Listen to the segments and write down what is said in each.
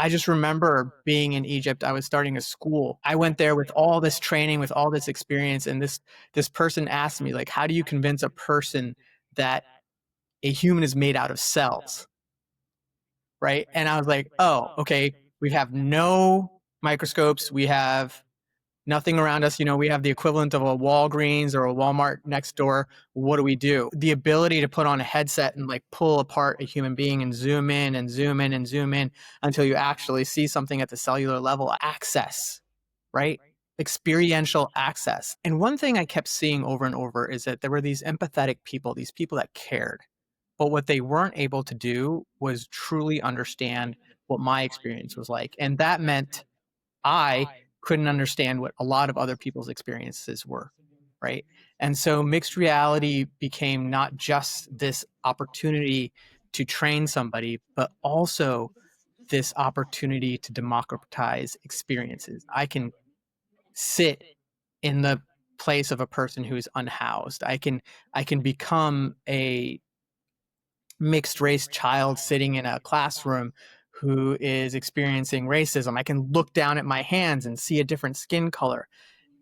I just remember being in Egypt. I was starting a school. I went there with all this training, with all this experience, and this person asked me, like, how do you convince a person that a human is made out of cells, right? And I was like, oh, okay, we have no microscopes, we have nothing around us. We have the equivalent of a Walgreens or a Walmart next door. What do we do? The ability to put on a headset and like pull apart a human being and zoom in and zoom in and zoom in until you actually see something at the cellular level. Access, right? Experiential access. And one thing I kept seeing over and over is that there were these empathetic people, these people that cared. But what they weren't able to do was truly understand what my experience was like. And that meant I couldn't understand what a lot of other people's experiences were, right? And so mixed reality became not just this opportunity to train somebody, but also this opportunity to democratize experiences. I can sit in the place of a person who is unhoused. I can become a mixed race child sitting in a classroom who is experiencing racism. I can look down at my hands and see a different skin color.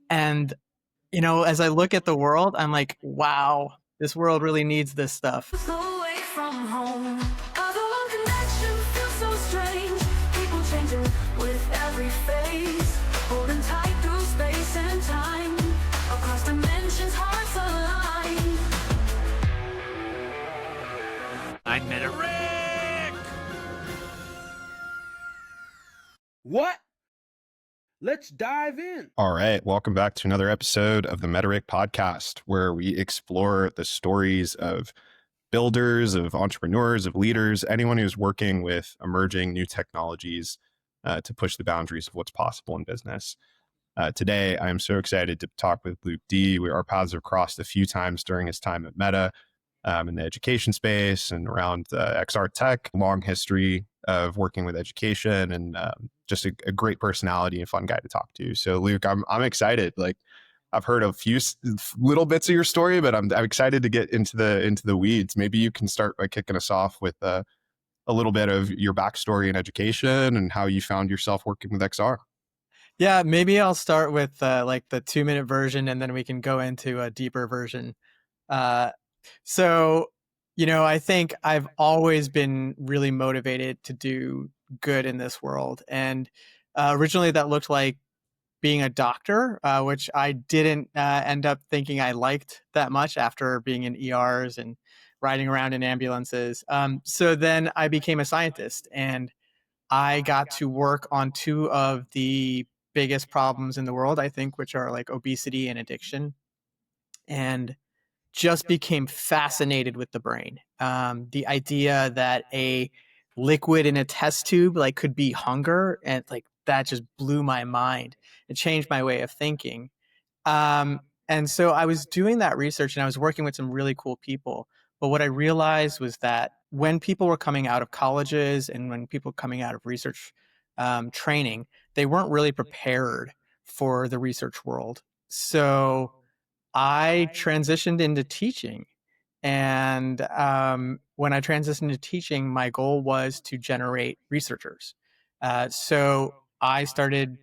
And, as I look at the world, I'm like, wow, this world really needs this stuff. Away from home, other connection feels so strange. People changing with every phase, holding tight through space and time. Across dimensions, hearts align. I'm MetaRick! What? Let's dive in. All right. Welcome back to another episode of the MetaRick podcast, where we explore the stories of builders, of entrepreneurs, of leaders, anyone who's working with emerging new technologies to push the boundaries of what's possible in business. Today, I'm so excited to talk with Luke D. Our paths have crossed a few times during his time at Meta in the education space and around XR tech. Long history of working with education and just a great personality and fun guy to talk to. So Luke, I'm excited. Like, I've heard a few little bits of your story, but I'm excited to get into the weeds. Maybe you can start by kicking us off with a little bit of your backstory in education and how you found yourself working with XR. Yeah, maybe I'll start with like the 2-minute version, and then we can go into a deeper version. So, I think I've always been really motivated to do good in this world. And originally that looked like being a doctor, which I didn't end up thinking I liked that much after being in ERs and riding around in ambulances. So then I became a scientist, and I got to work on two of the biggest problems in the world, I think, which are like obesity and addiction. And just became fascinated with the brain. The idea that a liquid in a test tube like could be hunger, and like that just blew my mind. It changed my way of thinking. And so I was doing that research, and I was working with some really cool people. But what I realized was that when people were coming out of colleges and when people were coming out of research training, they weren't really prepared for the research world. So I transitioned into teaching. And when I transitioned into teaching, my goal was to generate researchers. So I started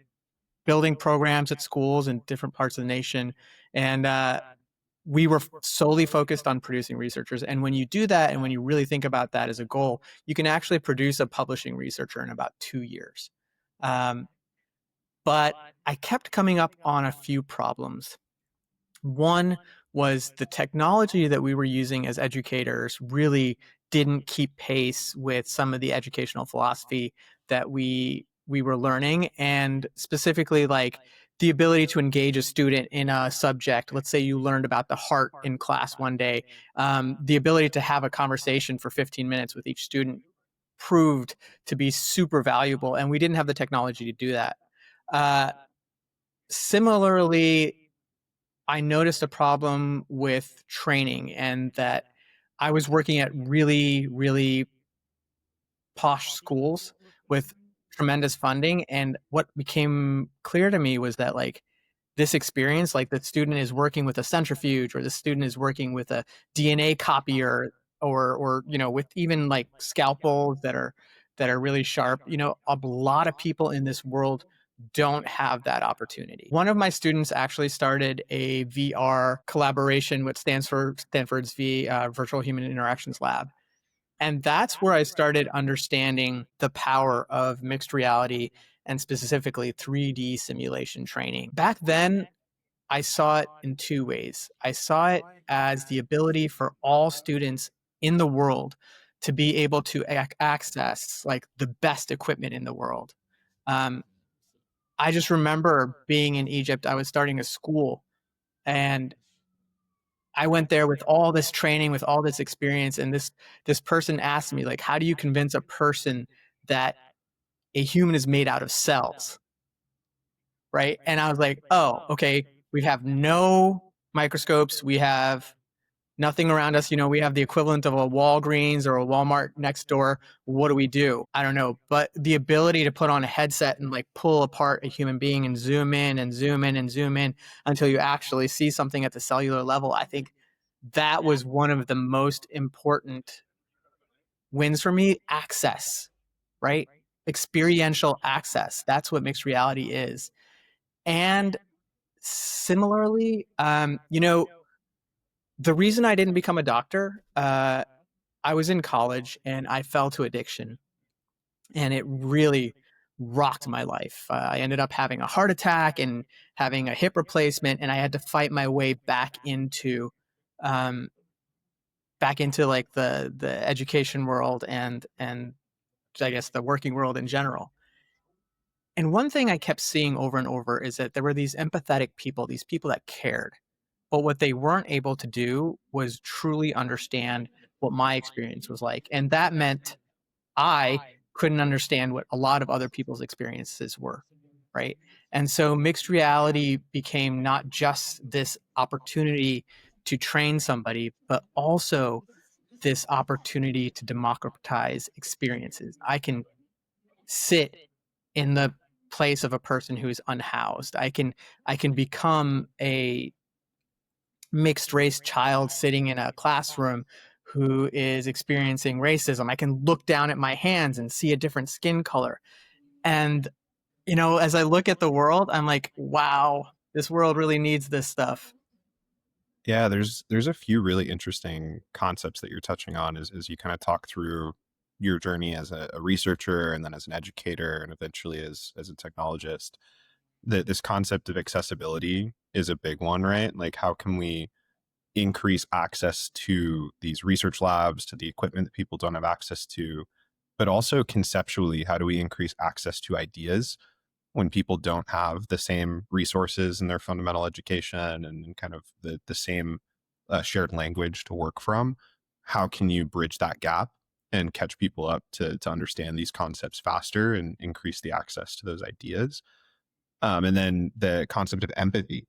building programs at schools in different parts of the nation. And we were solely focused on producing researchers. And when you do that, and when you really think about that as a goal, you can actually produce a publishing researcher in about 2 years. But I kept coming up on a few problems. One was the technology that we were using as educators really didn't keep pace with some of the educational philosophy that we were learning, and specifically like the ability to engage a student in a subject. Let's say you learned about the heart in class one day. The ability to have a conversation for 15 minutes with each student proved to be super valuable, and we didn't have the technology to do that. Similarly, I noticed a problem with training, and that I was working at really, really posh schools with tremendous funding. And what became clear to me was that like this experience, like the student is working with a centrifuge, or the student is working with a DNA copier, or with even like scalpels that are that are really sharp. A lot of people in this world don't have that opportunity. One of my students actually started a VR collaboration with Stanford's Virtual Human Interactions Lab. And that's where I started understanding the power of mixed reality and specifically 3D simulation training. Back then, I saw it in two ways. I saw it as the ability for all students in the world to be able to access like the best equipment in the world. Um, I just remember being in Egypt. I was starting a school, and I went there with all this training, with all this experience, and this person asked me, like, how do you convince a person that a human is made out of cells, right? And I was like, oh, okay, we have no microscopes, we have nothing around us. We have the equivalent of a Walgreens or a Walmart next door. What do? I don't know. But the ability to put on a headset and like pull apart a human being and zoom in and zoom in and zoom in until you actually see something at the cellular level, I think that was one of the most important wins for me. Access, right? Experiential access. That's what mixed reality is. And similarly, the reason I didn't become a doctor, I was in college and I fell to addiction, and it really rocked my life. I ended up having a heart attack and having a hip replacement, and I had to fight my way um, back into like the education world and I guess the working world in general. And one thing I kept seeing over and over is that there were these empathetic people, these people that cared. But what they weren't able to do was truly understand what my experience was like. And that meant I couldn't understand what a lot of other people's experiences were, right? And so mixed reality became not just this opportunity to train somebody, but also this opportunity to democratize experiences. I can sit in the place of a person who is unhoused. I can become a mixed race child sitting in a classroom who is experiencing racism. I can look down at my hands and see a different skin color. And, as I look at the world, I'm like, wow, this world really needs this stuff. Yeah, there's a few really interesting concepts that you're touching on as you kind of talk through your journey as a researcher and then as an educator and eventually as a technologist. This concept of accessibility is a big one, right? Like how can we increase access to these research labs, to the equipment that people don't have access to, but also conceptually, how do we increase access to ideas when people don't have the same resources in their fundamental education and kind of the same shared language to work from? How can you bridge that gap and catch people up to understand these concepts faster and increase the access to those ideas? And then the concept of empathy,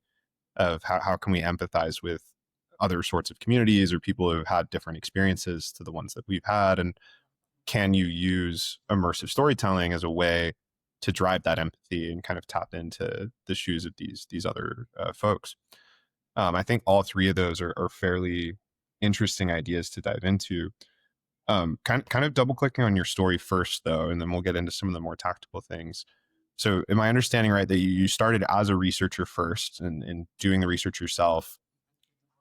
of how can we empathize with other sorts of communities or people who have had different experiences to the ones that we've had, and can you use immersive storytelling as a way to drive that empathy and kind of tap into the shoes of these other folks? I think all three of those are fairly interesting ideas to dive into. Kind of double clicking on your story first, though, and then we'll get into some of the more tactical things. So, am I understanding right that you started as a researcher first and doing the research yourself?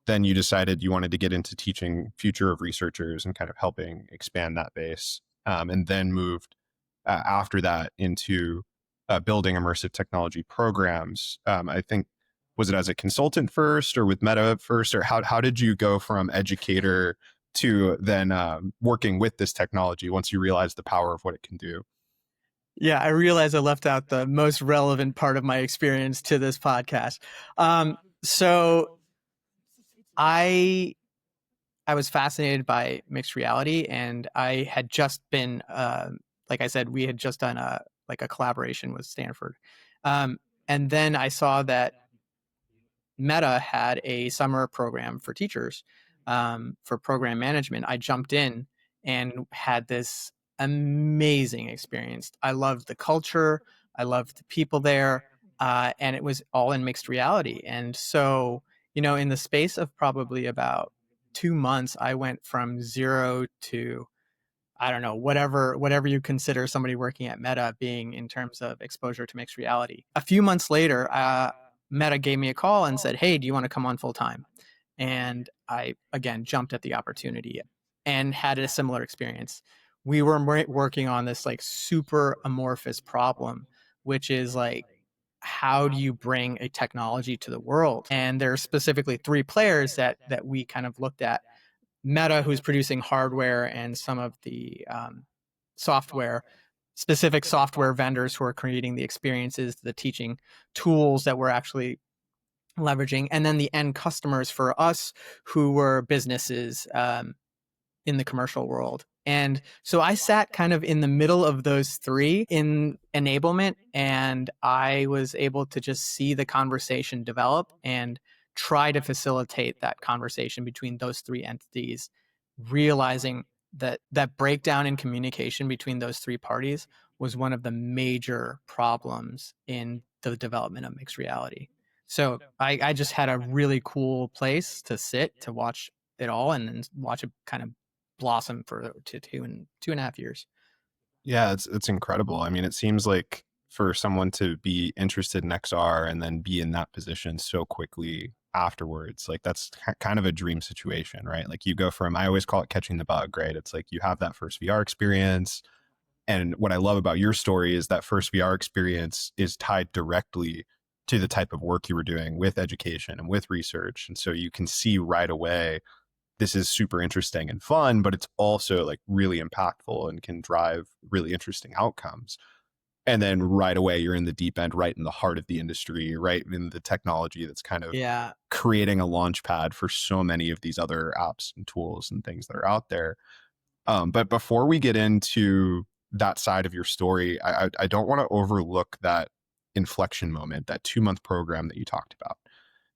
Then you decided you wanted to get into teaching future of researchers and kind of helping expand that base, and then moved after that into building immersive technology programs. I think, was it as a consultant first or with Meta first, or how did you go from educator to then working with this technology once you realized the power of what it can do? Yeah, I realize I left out the most relevant part of my experience to this podcast. So I was fascinated by mixed reality, and I had just been, like I said, we had just done a collaboration with Stanford, and then I saw that Meta had a summer program for teachers, for program management. I jumped in and had this amazing experience. I loved the culture. I loved the people there. And it was all in mixed reality. And so, in the space of probably about 2 months, I went from zero to I don't know, whatever you consider somebody working at Meta being in terms of exposure to mixed reality. A few months later, Meta gave me a call and said, "Hey, do you want to come on full time?" And I again jumped at the opportunity and had a similar experience. We were working on this like super amorphous problem, which is like, how do you bring a technology to the world? And there's specifically three players that we kind of looked at: Meta, who's producing hardware, and some of the software, specific software vendors who are creating the experiences, the teaching tools that we're actually leveraging, and then the end customers for us, who were businesses in the commercial world. And so I sat kind of in the middle of those three in enablement, and I was able to just see the conversation develop and try to facilitate that conversation between those three entities, realizing that that breakdown in communication between those three parties was one of the major problems in the development of mixed reality. So I just had a really cool place to sit to watch it all and then watch it kind of blossom for two and a half years. Yeah, it's incredible. I mean, it seems like for someone to be interested in XR and then be in that position so quickly afterwards, like that's kind of a dream situation, right? Like you go from, I always call it catching the bug, right? It's like you have that first VR experience. And what I love about your story is that first VR experience is tied directly to the type of work you were doing with education and with research. And so you can see right away, this is super interesting and fun, but it's also like really impactful and can drive really interesting outcomes. And then right away, you're in the deep end, right in the heart of the industry, right in the technology that's kind of Yeah. creating a launch pad for so many of these other apps and tools and things that are out there. But before we get into that side of your story, I don't want to overlook that inflection moment, that 2-month program that you talked about,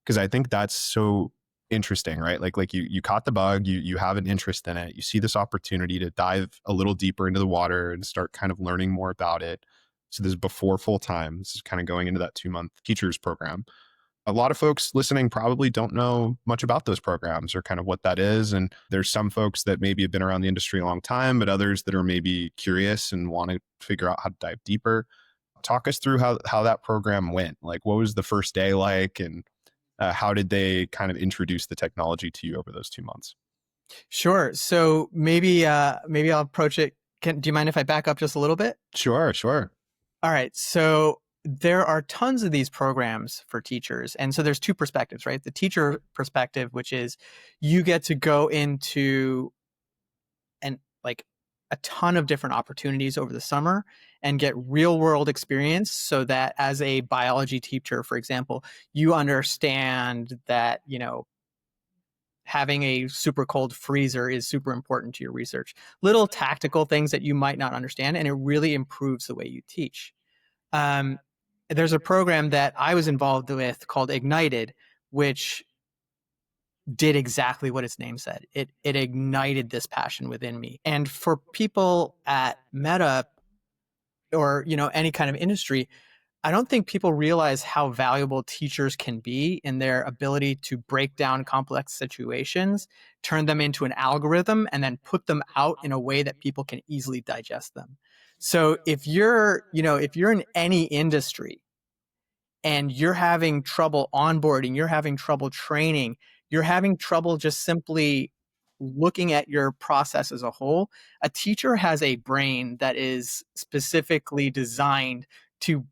because I think that's so interesting, right? Like you caught the bug, you have an interest in it, you see this opportunity to dive a little deeper into the water and start kind of learning more about it. So this is before full time. This is kind of going into that 2-month teachers program. A lot of folks listening probably don't know much about those programs or kind of what that is. And there's some folks that maybe have been around the industry a long time, but others that are maybe curious and want to figure out how to dive deeper. Talk us through how that program went. Like, what was the first day like, and how did they kind of introduce the technology to you over those 2 months? Sure. So maybe I'll approach it. Do you mind if I back up just a little bit? Sure, sure. All right. So there are tons of these programs for teachers. And so there's two perspectives, right? The teacher perspective, which is you get to go into like a ton of different opportunities over the summer and get real world experience, so that as a biology teacher, for example, you understand that, having a super cold freezer is super important to your research. Little tactical things that you might not understand, and it really improves the way you teach. There's a program that I was involved with called Ignited, which did exactly what its name said. It ignited this passion within me. And for people at Meta or any kind of industry, I don't think people realize how valuable teachers can be in their ability to break down complex situations, turn them into an algorithm, and then put them out in a way that people can easily digest them. So if you're in any industry and you're having trouble onboarding, you're having trouble training, you're having trouble just simply looking at your process as a whole, a teacher has a brain that is specifically designed to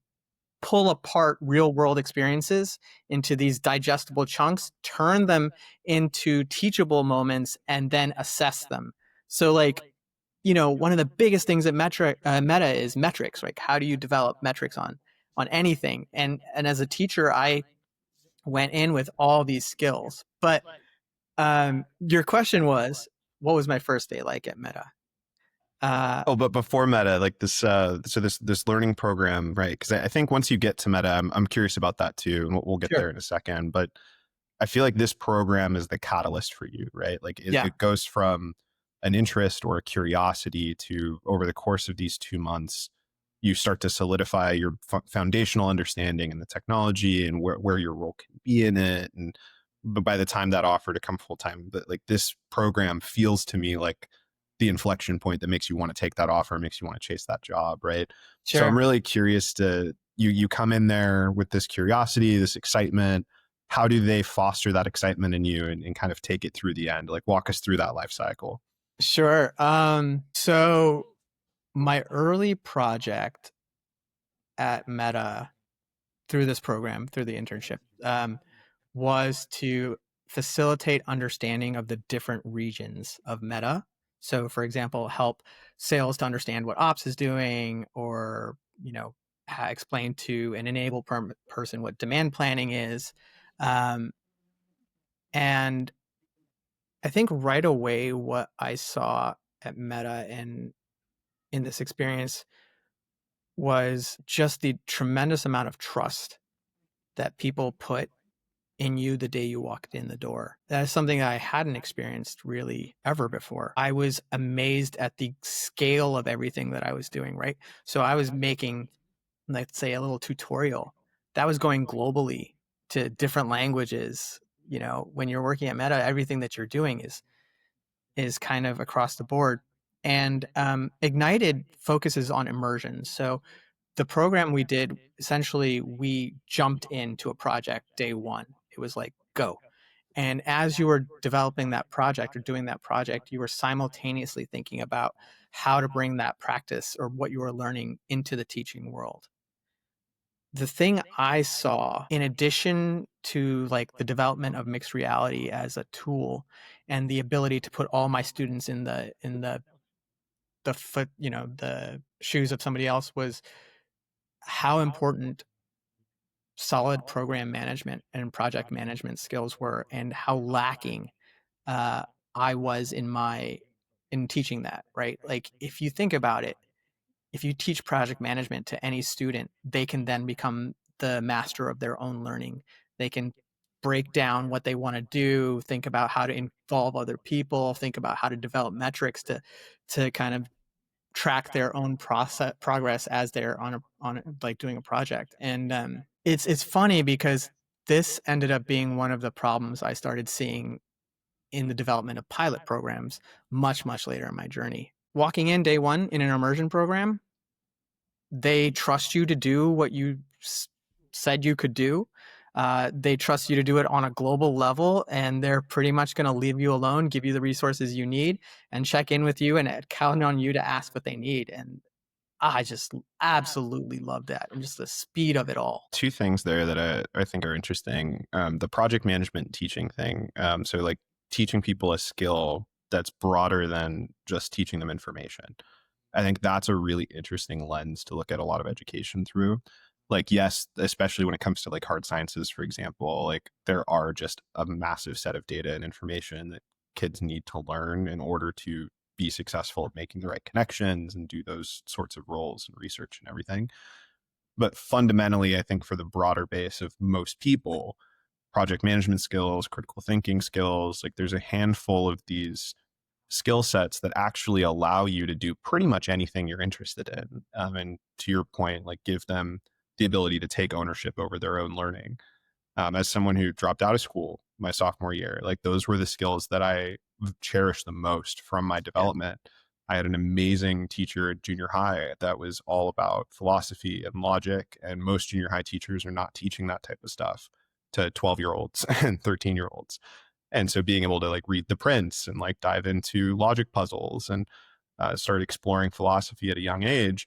pull apart real world experiences into these digestible chunks, turn them into teachable moments, and then assess them. So one of the biggest things at Meta is metrics. Like, how do you develop metrics on anything? And as a teacher, I went in with all these skills. But your question was, what was my first day like at Meta? But before Meta, like this, so this learning program, right? Because I think once you get to Meta, I'm curious about that too, and we'll get Sure. there in a second. But I feel like this program is the catalyst for you, right? Like it goes from an interest or a curiosity to, over the course of these 2 months, you start to solidify your foundational understanding in the technology and where your role can be in it. But by the time that offer to come full time, but like this program feels to me like the inflection point that makes you want to take that offer, makes you want to chase that job, right? So I'm Sure. really curious to you come in there with this curiosity, this excitement. How do they foster that excitement in you and kind of take it through the end? Like walk us through that life cycle. Sure. So my early project at Meta through this program, through the internship, was to facilitate understanding of the different regions of Meta. So, for example, help sales to understand what ops is doing, or explain to an enable person what demand planning is. And I think right away, what I saw at Meta and in this experience was just the tremendous amount of trust that people put in you the day you walked in the door. That is something that I hadn't experienced really ever before. I was amazed at the scale of everything that I was doing, right? So I was making, let's say, a little tutorial that was going globally to different languages. When you're working at Meta, everything that you're doing is kind of across the board. And Ignited focuses on immersion. So the program we did, essentially, we jumped into a project day one. It was like, go. And as you were developing that project or doing that project, you were simultaneously thinking about how to bring that practice or what you were learning into the teaching world. The thing I saw, in addition to like the development of mixed reality as a tool and the ability to put all my students in the foot, the shoes of somebody else, was how important solid program management and project management skills were, and how lacking I was in teaching that, right? Like, if you think about it, if you teach project management to any student, they can then become the master of their own learning. They can break down what they want to do, think about how to involve other people, think about how to develop metrics to kind of track their own progress as they're like doing a project. And it's funny because this ended up being one of the problems I started seeing in the development of pilot programs much later in my journey. Walking in day one in an immersion program, they trust you to do what you said you could do. They trust you to do it on a global level, and they're pretty much going to leave you alone, give you the resources you need, and check in with you and count on you to ask what they need. And I just absolutely love that, and just the speed of it all. Two things there that I think are interesting. The project management teaching thing. So like teaching people a skill that's broader than just teaching them information. I think that's a really interesting lens to look at a lot of education through. Like, yes, especially when it comes to like hard sciences, for example, like there are just a massive set of data and information that kids need to learn in order to be successful at making the right connections and do those sorts of roles and research and everything. But fundamentally, I think for the broader base of most people, project management skills, critical thinking skills, like there's a handful of these skill sets that actually allow you to do pretty much anything you're interested in. And to your point, like give them the ability to take ownership over their own learning. As someone who dropped out of school my sophomore year, like those were the skills that I cherished the most from my development. I had an amazing teacher at junior high that was all about philosophy and logic, and most junior high teachers are not teaching that type of stuff to 12-year-olds and 13-year-olds. And so being able to like read the prints and like dive into logic puzzles and start exploring philosophy at a young age,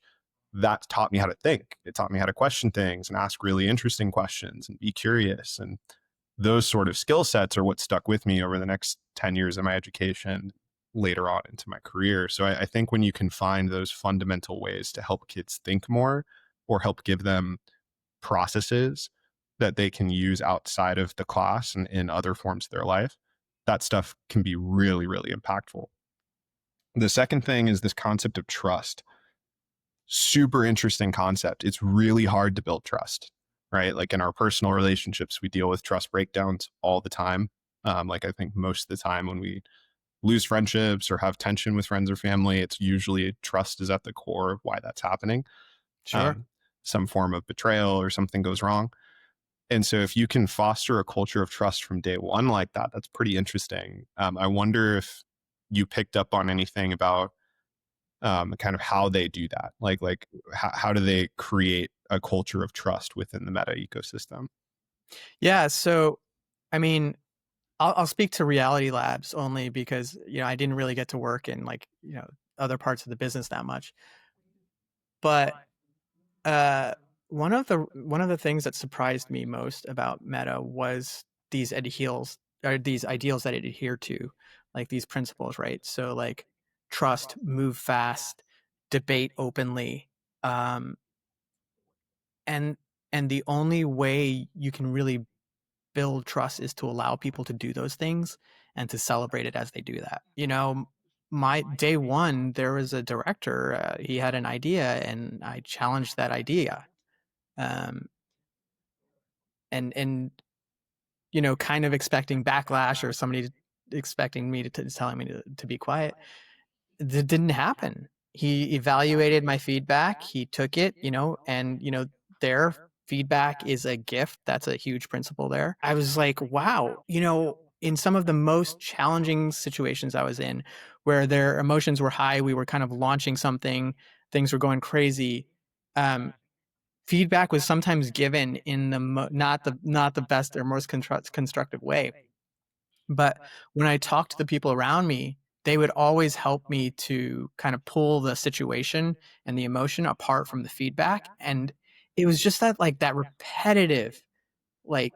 that taught me how to think. It taught me how to question things and ask really interesting questions and be curious. And those sort of skill sets are what stuck with me over the next 10 years of my education later on into my career. So I think when you can find those fundamental ways to help kids think more or help give them processes that they can use outside of the class and in other forms of their life, that stuff can be really impactful. The second thing is this concept of trust. Super interesting concept. It's really hard to build trust, right? Like in our personal relationships, we deal with trust breakdowns all the time. Like I think most of the time when we lose friendships or have tension with friends or family, it's usually trust is at the core of why that's happening. Sure. Some form of betrayal or something goes wrong. And so if you can foster a culture of trust from day one like that, that's pretty interesting. I wonder if you picked up on anything about kind of how they do that? Like how do they create a culture of trust within the Meta ecosystem? Yeah. So, I mean, I'll speak to Reality Labs only because, I didn't really get to work in like, other parts of the business that much. But uh, one of the things that surprised me most about Meta was these ideals that it adhered to, like these principles, right? So like trust, move fast, debate openly, um, and and the only way you can really build trust is to allow people to do those things and to celebrate it as they do that. My day one, there was a director. He had an idea, and I challenged that idea. Um, and kind of expecting backlash or somebody expecting me to telling me to be quiet. That didn't happen. He evaluated my feedback. He took it, and their feedback is a gift. That's a huge principle there. I was like, wow, in some of the most challenging situations I was in, where their emotions were high, we were kind of launching something, things were going crazy. Um, Feedback was sometimes given in the not the best or most constructive way. But when I talked to the people around me, they would always help me to kind of pull the situation and the emotion apart from the feedback. And it was just that repetitive, like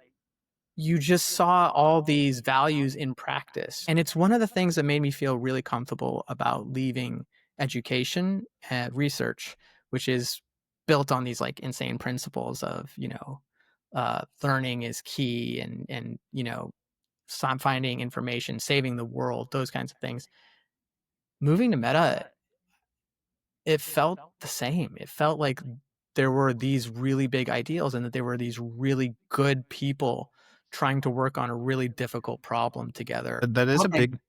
you just saw all these values in practice. And it's one of the things that made me feel really comfortable about leaving education and research, which is built on these like insane principles of, learning is key and, finding information, saving the world, those kinds of things. Moving to Meta, it felt the same. It felt like there were these really big ideals and that there were these really good people trying to work on a really difficult problem together. Okay.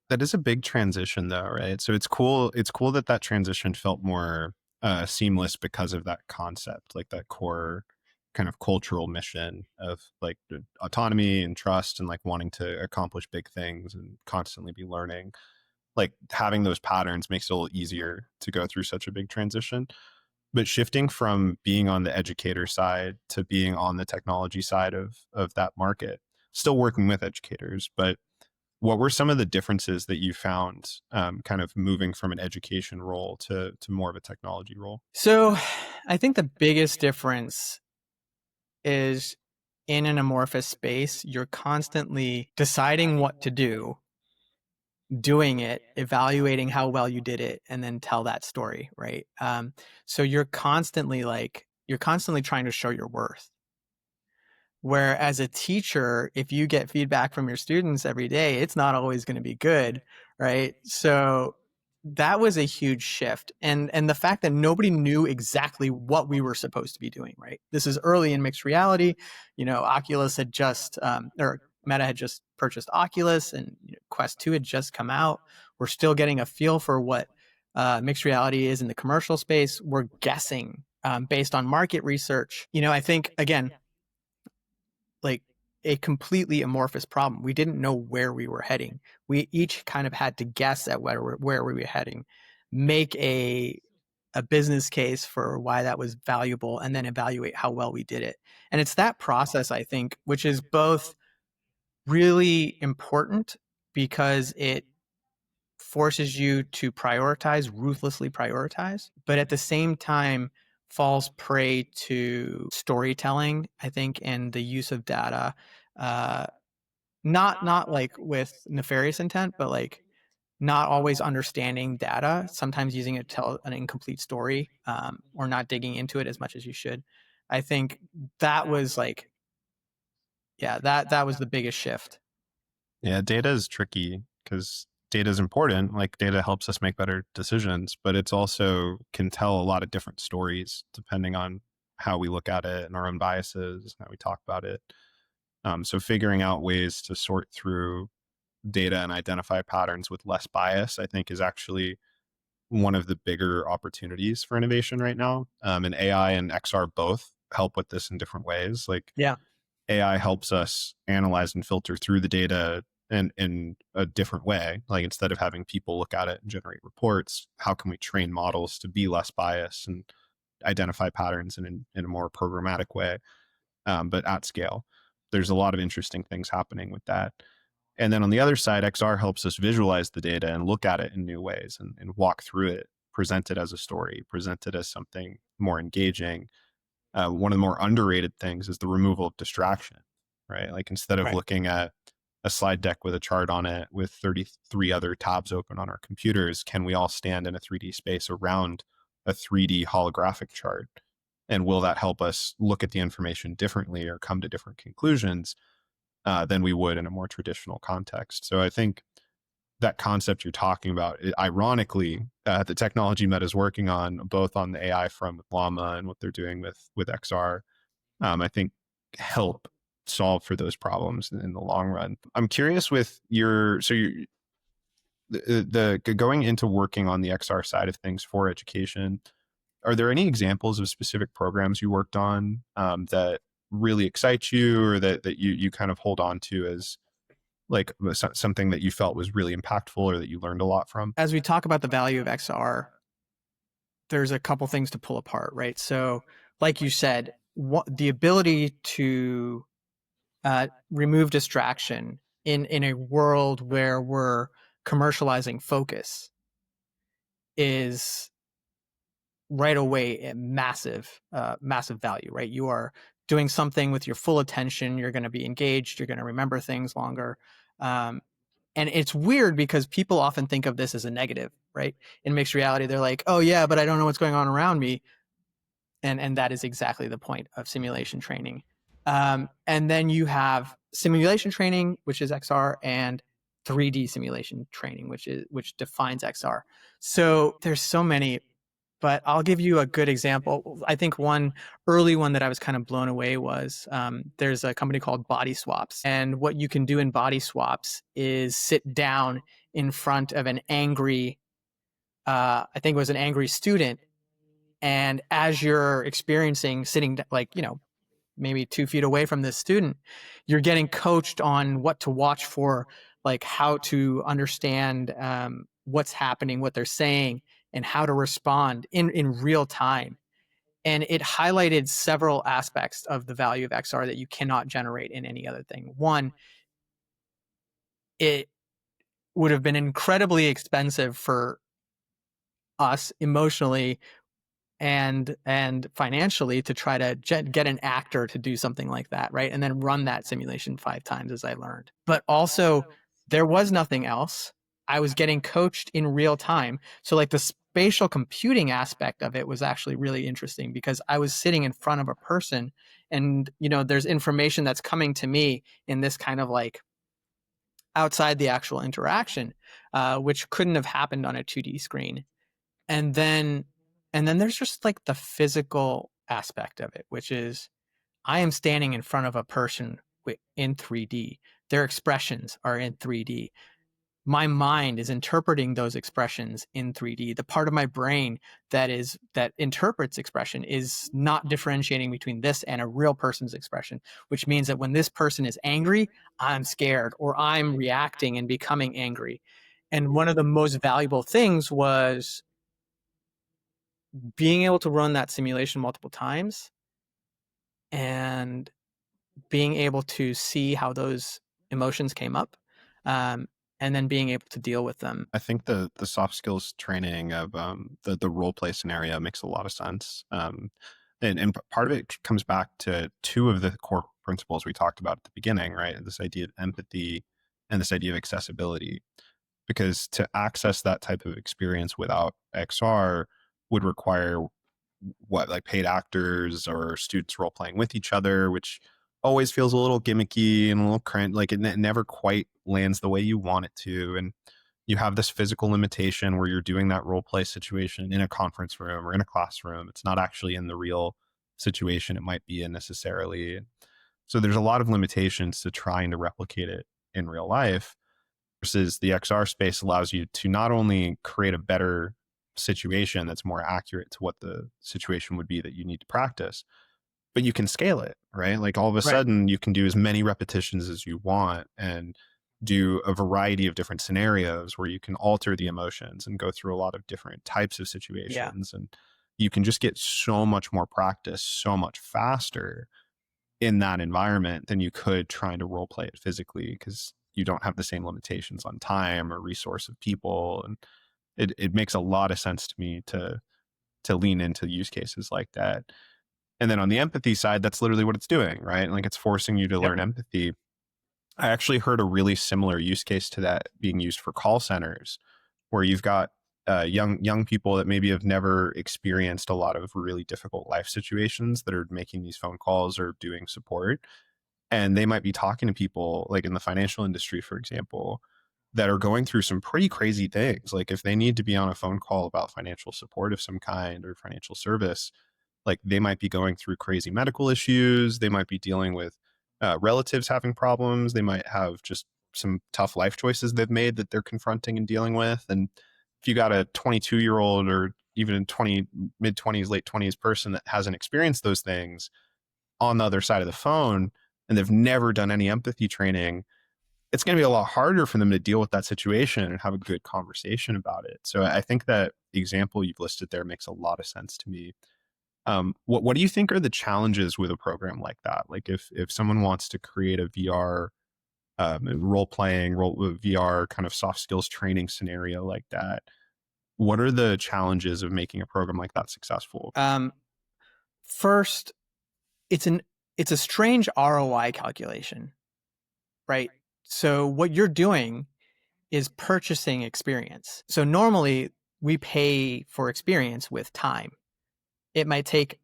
That is a big transition though, right? So it's cool that transition felt more seamless because of that concept, like that core kind of cultural mission of like the autonomy and trust and like wanting to accomplish big things and constantly be learning. Like having those patterns makes it a little easier to go through such a big transition. But shifting from being on the educator side to being on the technology side of that market, still working with educators, but what were some of the differences that you found kind of moving from an education role to more of a technology role? So I think the biggest difference is in an amorphous space, you're constantly deciding what to do, doing it, evaluating how well you did it, and then tell that story, right? So you're constantly trying to show your worth. Where as a teacher, if you get feedback from your students every day, it's not always going to be good, right? So that was a huge shift. And the fact that nobody knew exactly what we were supposed to be doing, right? This is early in mixed reality. Oculus had just, or Meta had just purchased Oculus, and Quest 2 had just come out. We're still getting a feel for what mixed reality is in the commercial space. We're guessing based on market research. I think, again, like a completely amorphous problem. We didn't know where we were heading. We each kind of had to guess at where we were heading, make a business case for why that was valuable, and then evaluate how well we did it. And it's that process, I think, which is both really important because it forces you to prioritize, ruthlessly prioritize, but at the same time falls prey to storytelling, I think, and the use of data. Uh, not like with nefarious intent, but like not always understanding data, sometimes using it to tell an incomplete story, or not digging into it as much as you should. I think that was like, yeah, that was the biggest shift. Yeah, data is tricky because data is important. Like data helps us make better decisions, but it's also can tell a lot of different stories depending on how we look at it and our own biases, how we talk about it. So figuring out ways to sort through data and identify patterns with less bias, I think, is actually one of the bigger opportunities for innovation right now. And AI and XR both help with this in different ways. Like Yeah. AI helps us analyze and filter through the data in a different way. Like instead of having people look at it and generate reports, how can we train models to be less biased and identify patterns in a more programmatic way, but at scale? There's a lot of interesting things happening with that. And then on the other side, XR helps us visualize the data and look at it in new ways and walk through it, present it as a story, present it as something more engaging. One of the more underrated things is the removal of distraction, right? Like instead of looking at a slide deck with a chart on it with 33 other tabs open on our computers, can we all stand in a 3D space around a 3D holographic chart? And will that help us look at the information differently or come to different conclusions than we would in a more traditional context? So I think that concept you're talking about, ironically, the technology Meta is working on, both on the AI front with Llama and what they're doing with XR, I think help solve for those problems in the long run. I'm curious with the going into working on the XR side of things for education. Are there any examples of specific programs you worked on that really excite you, or that you kind of hold on to as like something that you felt was really impactful or that you learned a lot from? As we talk about the value of XR, there's a couple things to pull apart, right? So like you said, the ability to remove distraction in a world where we're commercializing focus is right away a massive value, right? You are doing something with your full attention. You're going to be engaged. You're going to remember things longer. And it's weird because people often think of this as a negative, right? In mixed reality, they're like, oh yeah, but I don't know what's going on around me. And that is exactly the point of simulation training. And then you have simulation training, which is XR, and 3D simulation training, which defines XR. So there's so many, but I'll give you a good example. I think one early one that I was kind of blown away was there's a company called Body Swaps. And what you can do in Body Swaps is sit down in front of an angry, I think it was an angry student. And as you're experiencing sitting like, maybe 2 feet away from this student, you're getting coached on what to watch for, like how to understand what's happening, what they're saying, and how to respond in real time. And it highlighted several aspects of the value of XR that you cannot generate in any other thing. One, it would have been incredibly expensive for us emotionally and financially to try to get an actor to do something like that, right? And then run that simulation 5 times, as I learned. But also, there was nothing else. I was getting coached in real time. So like the spatial computing aspect of it was actually really interesting because I was sitting in front of a person and, there's information that's coming to me in this kind of like outside the actual interaction, which couldn't have happened on a 2D screen. And then there's just like the physical aspect of it, which is I am standing in front of a person in 3D. Their expressions are in 3D. My mind is interpreting those expressions in 3D. The part of my brain that interprets expression is not differentiating between this and a real person's expression, which means that when this person is angry, I'm scared or I'm reacting and becoming angry. And one of the most valuable things was being able to run that simulation multiple times and being able to see how those emotions came up, and then being able to deal with them. I think the soft skills training of the role play scenario makes a lot of sense. And part of it comes back to 2 of the core principles we talked about at the beginning, right? This idea of empathy and this idea of accessibility. Because to access that type of experience without XR would require like paid actors or students role playing with each other, which always feels a little gimmicky and a little cringe. Like it never quite lands the way you want it to. And you have this physical limitation where you're doing that role play situation in a conference room or in a classroom. It's not actually in the real situation it might be in necessarily. So there's a lot of limitations to trying to replicate it in real life. Versus the XR space allows you to not only create a better situation that's more accurate to what the situation would be that you need to practice, but you can scale it, right? Like all of a sudden you can do as many repetitions as you want and do a variety of different scenarios where you can alter the emotions and go through a lot of different types of Yeah. situations. And you can just get so much more practice so much faster in that environment than you could trying to role play it physically, because you don't have the same limitations on time or resource of people. And it makes a lot of sense to me to lean into use cases like that. And then on the empathy side, that's literally what it's doing, right? Like it's forcing you to Yep. learn empathy. I actually heard a really similar use case to that being used for call centers, where you've got young people that maybe have never experienced a lot of really difficult life situations that are making these phone calls or doing support, and they might be talking to people like in the financial industry, for example, that are going through some pretty crazy things. Like if they need to be on a phone call about financial support of some kind or financial service, like they might be going through crazy medical issues. They might be dealing with relatives having problems. They might have just some tough life choices they've made that they're confronting and dealing with. And if you got a 22-year-old or even a 20, mid 20s, late 20s person that hasn't experienced those things on the other side of the phone, and they've never done any empathy training, it's going to be a lot harder for them to deal with that situation and have a good conversation about it. So I think that example you've listed there makes a lot of sense to me. What do you think are the challenges with a program like that? Like if someone wants to create a VR VR kind of soft skills training scenario like that, what are the challenges of making a program like that successful? First, it's a strange ROI calculation, right? So what you're doing is purchasing experience. So normally we pay for experience with time. It might take,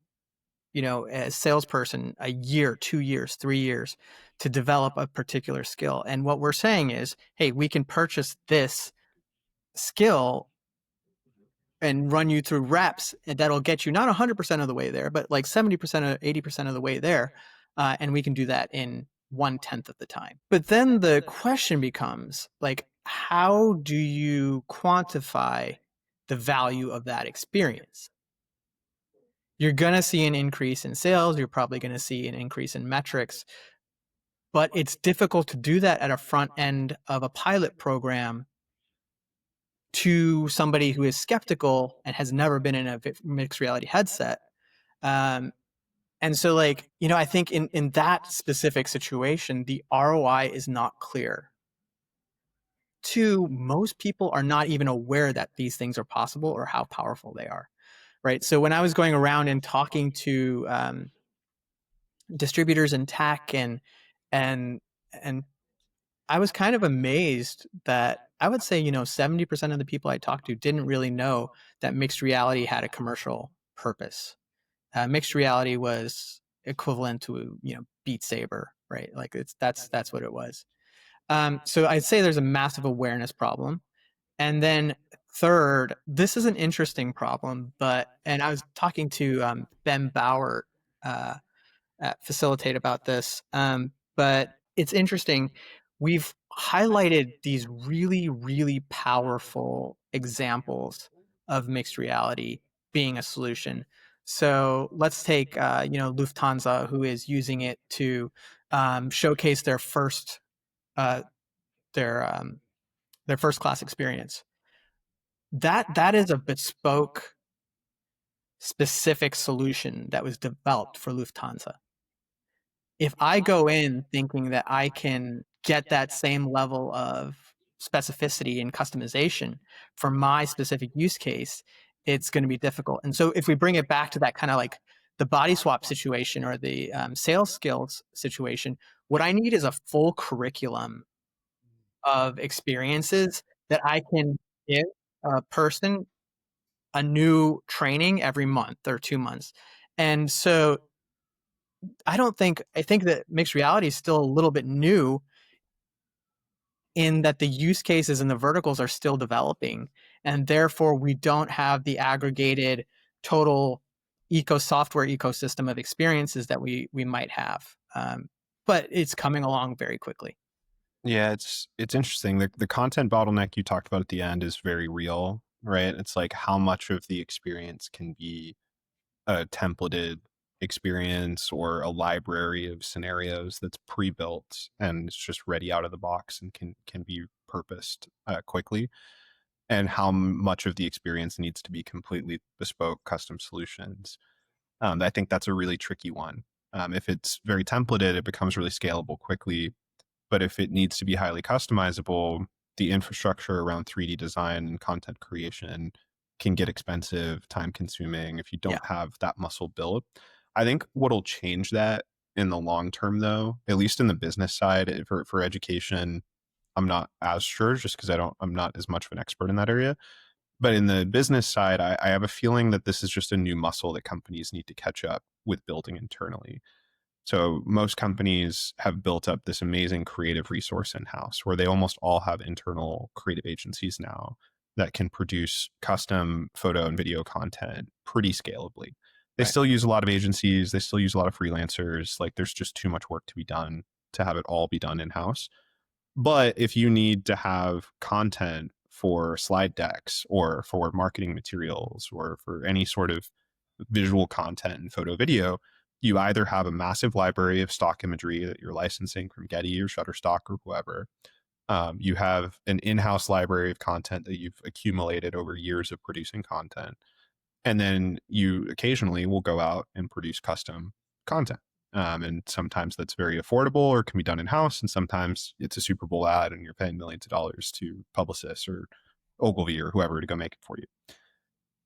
a salesperson a year, 2 years, 3 years to develop a particular skill. And what we're saying is, hey, we can purchase this skill and run you through reps, and that'll get you not 100% of the way there, but like 70% or 80% of the way there. And we can do that in 1/10 of the time. But then the question becomes like, how do you quantify the value of that experience? You're going to see an increase in sales. You're probably going to see an increase in metrics, but it's difficult to do that at a front end of a pilot program to somebody who is skeptical and has never been in a mixed reality headset. And so I think in that specific situation, the ROI is not clear. Two, most people are not even aware that these things are possible or how powerful they are, right? So when I was going around and talking to distributors in tech and I was kind of amazed that I would say, 70% of the people I talked to didn't really know that mixed reality had a commercial purpose. Mixed reality was equivalent to, Beat Saber, right? Like that's what it was. So I'd say there's a massive awareness problem. And then third, this is an interesting problem, and I was talking to Ben Bauer at Facilitate about this, but it's interesting. We've highlighted these really, really powerful examples of mixed reality being a solution. So let's take, Lufthansa, who is using it to showcase uh, their their first class experience. That is a bespoke, specific solution that was developed for Lufthansa. If I go in thinking that I can get that same level of specificity and customization for my specific use case, it's going to be difficult. And so if we bring it back to that kind of like the body swap situation or the sales skills situation, what I need is a full curriculum of experiences that I can give a person a new training every month or 2 months. And so I think that mixed reality is still a little bit new in that the use cases and the verticals are still developing, and therefore we don't have the aggregated total software ecosystem of experiences that we might have. But it's coming along very quickly. Yeah, it's interesting. The content bottleneck you talked about at the end is very real, right? It's like how much of the experience can be templated experience or a library of scenarios that's pre-built and it's just ready out of the box and can be purposed quickly, and how much of the experience needs to be completely bespoke custom solutions. I think that's a really tricky one. If it's very templated, it becomes really scalable quickly. But if it needs to be highly customizable, the infrastructure around 3D design and content creation can get expensive, time consuming if you Yeah. don't have that muscle built. I think what'll change that in the long term, though, at least in the business side for education, I'm not as sure just because I'm not as much of an expert in that area. But in the business side, I have a feeling that this is just a new muscle that companies need to catch up with building internally. So most companies have built up this amazing creative resource in-house where they almost all have internal creative agencies now that can produce custom photo and video content pretty scalably. They Right. still use a lot of agencies, they still use a lot of freelancers. Like there's just too much work to be done to have it all be done in-house. But if you need to have content for slide decks or for marketing materials or for any sort of visual content and photo video, you either have a massive library of stock imagery that you're licensing from Getty or Shutterstock or whoever. You have an in-house library of content that you've accumulated over years of producing content. And then you occasionally will go out and produce custom content. And sometimes that's very affordable or can be done in-house. And sometimes it's a Super Bowl ad and you're paying millions of dollars to Publicis or Ogilvy or whoever to go make it for you.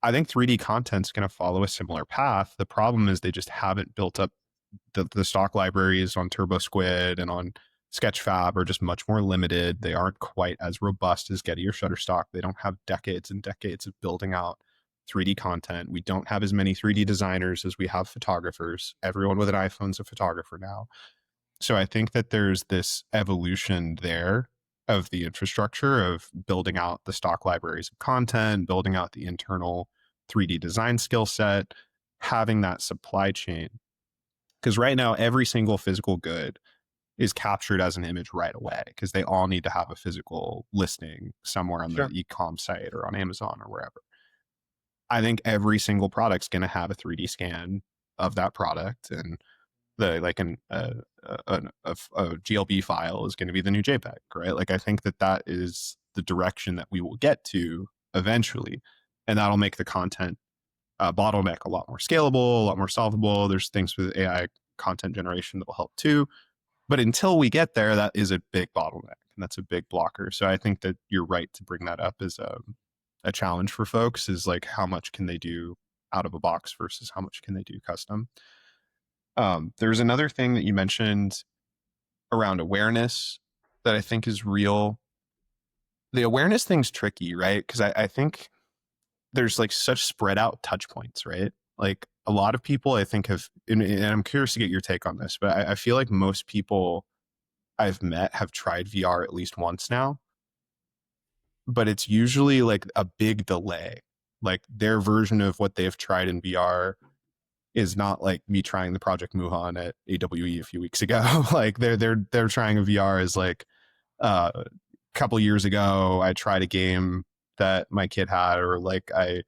I think 3D content's going to follow a similar path. The problem is they just haven't built up the stock libraries on TurboSquid and on Sketchfab are just much more limited. They aren't quite as robust as Getty or Shutterstock. They don't have decades and decades of building out 3D content. We don't have as many 3D designers as we have photographers. Everyone with an iPhone's a photographer now. So I think that there's this evolution there of the infrastructure of building out the stock libraries of content, building out the internal 3D design skill set, having that supply chain. Because right now, every single physical good is captured as an image right away because they all need to have a physical listing somewhere on Sure. the e-com site or on Amazon or wherever. I think every single product's going to have a 3D scan of that product, and the like a GLB file is going to be the new JPEG, right? Like I think that is the direction that we will get to eventually, and that'll make the content bottleneck a lot more scalable, a lot more solvable. There's things with AI content generation that will help too. But until we get there, that is a big bottleneck and that's a big blocker. So I think that you're right to bring that up as a challenge for folks is like how much can they do out of a box versus how much can they do custom. There's another thing that you mentioned around awareness that I think is real. The awareness thing's tricky, right? Because I think there's like such spread out touch points, right? Like a lot of people I think have, and I'm curious to get your take on this, but I feel like most people I've met have tried VR at least once now, but it's usually like a big delay. Like their version of what they've tried in VR is not like me trying the Project Muhan at AWE a few weeks ago. Like they're trying a VR as like a couple years ago I tried a game that my kid had, or like I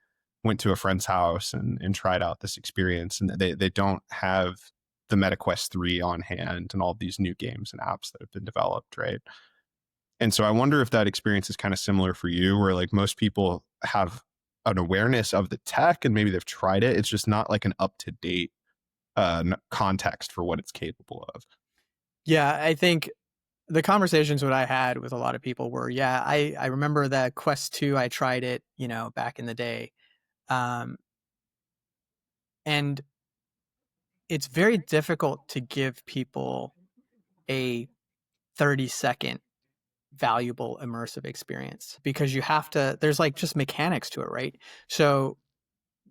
went to a friend's house and tried out this experience, and they don't have the MetaQuest 3 on hand and all these new games and apps that have been developed, right? And so I wonder if that experience is kind of similar for you, where like most people have an awareness of the tech and maybe they've tried it. It's just not like an up-to-date context for what it's capable of. Yeah, I think the conversations that I had with a lot of people were, yeah, I remember that Quest 2, I tried it, back in the day. And it's very difficult to give people a 30-second valuable immersive experience because you have to, there's like just mechanics to it, right? So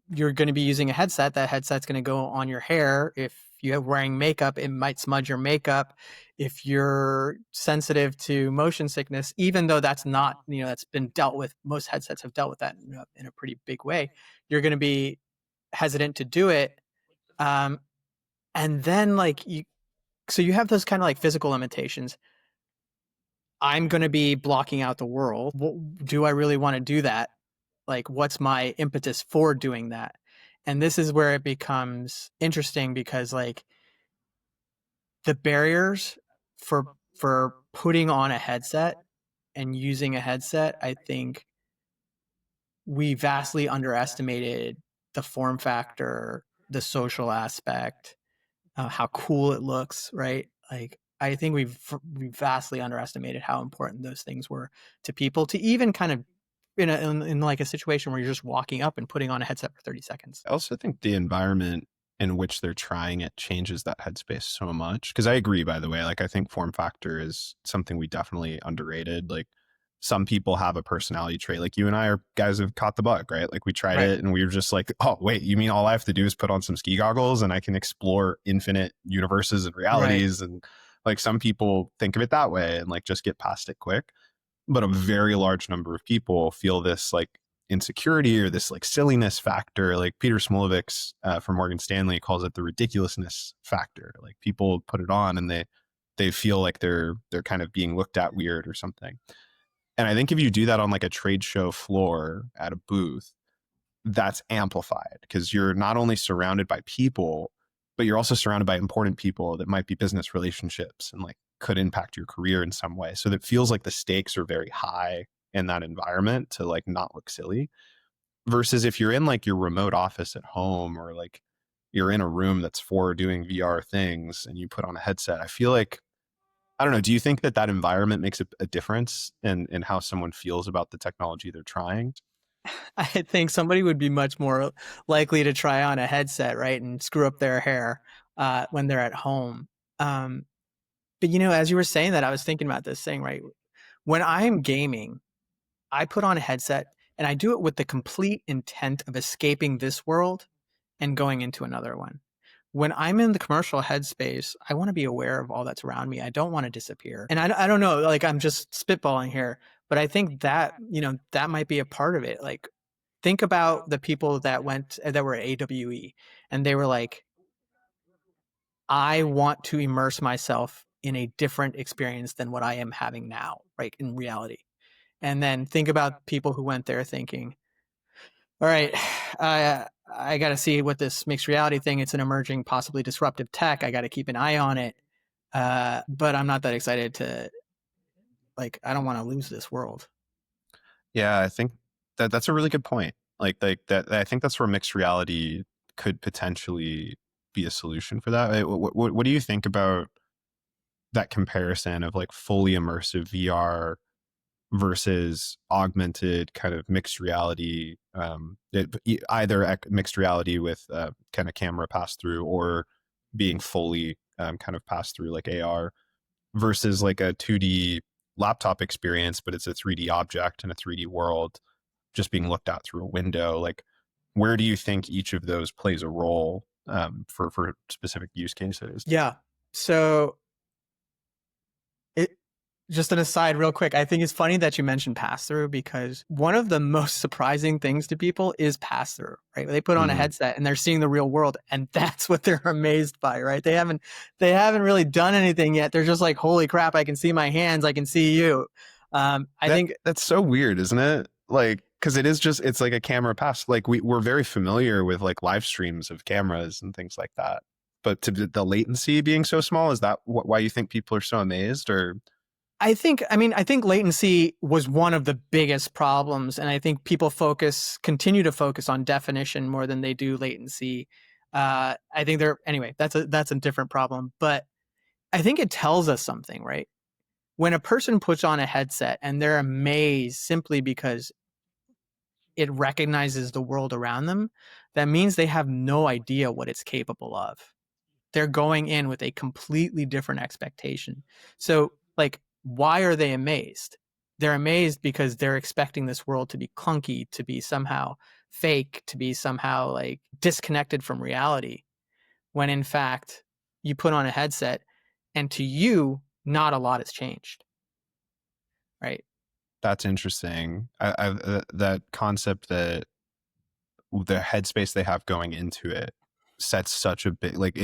you're going to be using a headset. That headset's going to go on your hair. If you're wearing makeup, it might smudge your makeup. If you're sensitive to motion sickness, even though that's not, that's been dealt with, most headsets have dealt with that in a pretty big way, you're going to be hesitant to do it. And then so you have those kind of like physical limitations. I'm going to be blocking out the world. Do I really want to do that? Like, what's my impetus for doing that? And this is where it becomes interesting because like the barriers for putting on a headset and using a headset, I think we vastly underestimated the form factor, the social aspect, how cool it looks, right? Like I think we vastly underestimated how important those things were to people to even kind of in like a situation where you're just walking up and putting on a headset for 30 seconds. I also think the environment in which they're trying it changes that headspace so much. Because I agree, by the way, like I think form factor is something we definitely underrated. Like some people have a personality trait. Like you and I are guys who've caught the bug, right? Like we tried Right. it and we were just like, oh, wait, you mean all I have to do is put on some ski goggles and I can explore infinite universes and realities? And like some people think of it that way and like just get past it quick. But a very large number of people feel this like insecurity or this like silliness factor. Like Peter Smolovic's from Morgan Stanley calls it the ridiculousness factor. Like people put it on and they feel like they're kind of being looked at weird or something. And I think if you do that on like a trade show floor at a booth, that's amplified because you're not only surrounded by people, but you're also surrounded by important people that might be business relationships and like could impact your career in some way. So that feels like the stakes are very high in that environment to like not look silly. Versus if you're in like your remote office at home or like you're in a room that's for doing VR things and you put on a headset, I feel like, I don't know, do you think that that environment makes a difference in how someone feels about the technology they're trying? I think somebody would be much more likely to try on a headset, right, and screw up their hair when they're at home. But as you were saying that, I was thinking about this thing, right? When I'm gaming, I put on a headset and I do it with the complete intent of escaping this world and going into another one. When I'm in the commercial headspace, I want to be aware of all that's around me. I don't want to disappear. And I don't know, like I'm just spitballing here, but I think that, that might be a part of it. Like think about the people that were at AWE and they were like, I want to immerse myself in a different experience than what I am having now, right, in reality. And then think about people who went there thinking, all right, I got to see what this mixed reality thing, it's an emerging, possibly disruptive tech. I got to keep an eye on it. But I'm not that excited to, like, I don't want to lose this world. Yeah, I think that's a really good point. Like that, I think that's where mixed reality could potentially be a solution for that. What do you think about that comparison of like fully immersive VR versus augmented kind of mixed reality, either mixed reality with kind of camera pass through or being fully kind of pass through like AR versus like a 2D laptop experience, but it's a 3D object in a 3D world just being looked at through a window. Like, where do you think each of those plays a role for specific use cases? Yeah. So just an aside real quick, I think it's funny that you mentioned pass-through because one of the most surprising things to people is pass-through, right? They put on a headset and they're seeing the real world and that's what they're amazed by, right? They haven't really done anything yet. They're just like, holy crap, I can see my hands, I can see you. I think that's so weird, isn't it? Like, because it's like a camera pass. Like we're very familiar with like live streams of cameras and things like that. But to the latency being so small, is that why you think people are so amazed? Or I think latency was one of the biggest problems, and I think people continue to focus on definition more than they do latency. I think anyway, that's a different problem, but I think it tells us something, right? When a person puts on a headset and they're amazed simply because it recognizes the world around them, that means they have no idea what it's capable of. They're going in with a completely different expectation. So, like, why are they amazed? They're amazed because they're expecting this world to be clunky, to be somehow fake, to be somehow like disconnected from reality. When in fact, you put on a headset and to you, not a lot has changed. Right? That's interesting. That concept that the headspace they have going into it sets such a big, like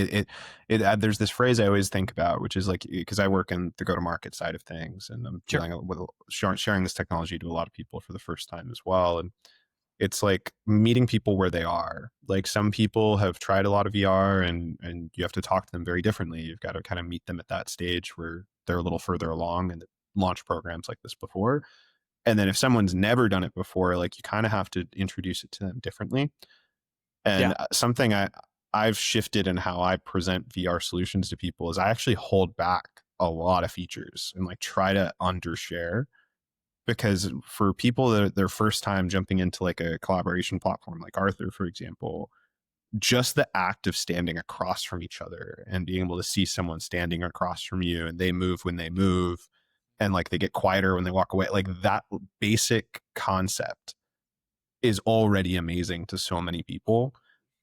there's this phrase I always think about, which is like, because I work in the go-to-market side of things and I'm dealing with sharing this technology to a lot of people for the first time as well. And it's like meeting people where they are. Like some people have tried a lot of VR and you have to talk to them very differently. You've got to kind of meet them at that stage where they're a little further along and launch programs like this before. And then if someone's never done it before, like you kind of have to introduce it to them differently. And Yeah. something I've shifted in how I present VR solutions to people is I actually hold back a lot of features and like try to undershare, because for people that are their first time jumping into like a collaboration platform like Arthur, for example, just the act of standing across from each other and being able to see someone standing across from you and they move when they move and like they get quieter when they walk away, like that basic concept is already amazing to so many people,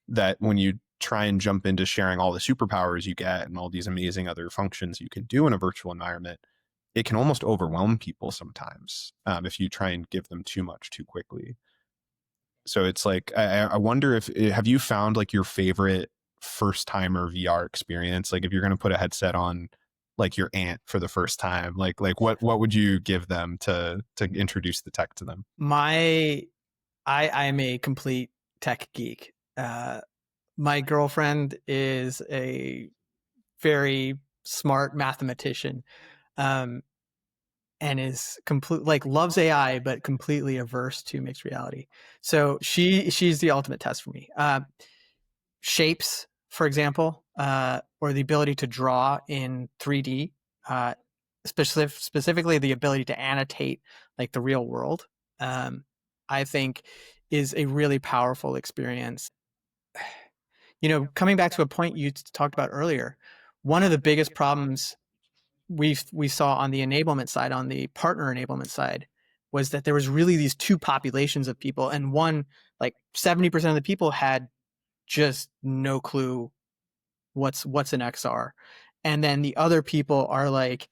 that when you try and jump into sharing all the superpowers you get and all these amazing other functions you can do in a virtual environment, it can almost overwhelm people sometimes if you try and give them too much too quickly. So it's like, I wonder if, have you found like your favorite first timer VR experience? Like if you're going to put a headset on like your aunt for the first time, like what would you give them to introduce the tech to them? I'm a complete tech geek. My girlfriend is a very smart mathematician, and is loves AI, but completely averse to mixed reality. So she's the ultimate test for me. Shapes, for example, or the ability to draw in 3D, specifically the ability to annotate like the real world, I think is a really powerful experience. Coming back to a point you talked about earlier, one of the biggest problems we saw on the enablement side, on the partner enablement side, was that there was really these two populations of people, and one, like 70% of the people had just no clue what's an XR, and then the other people are like,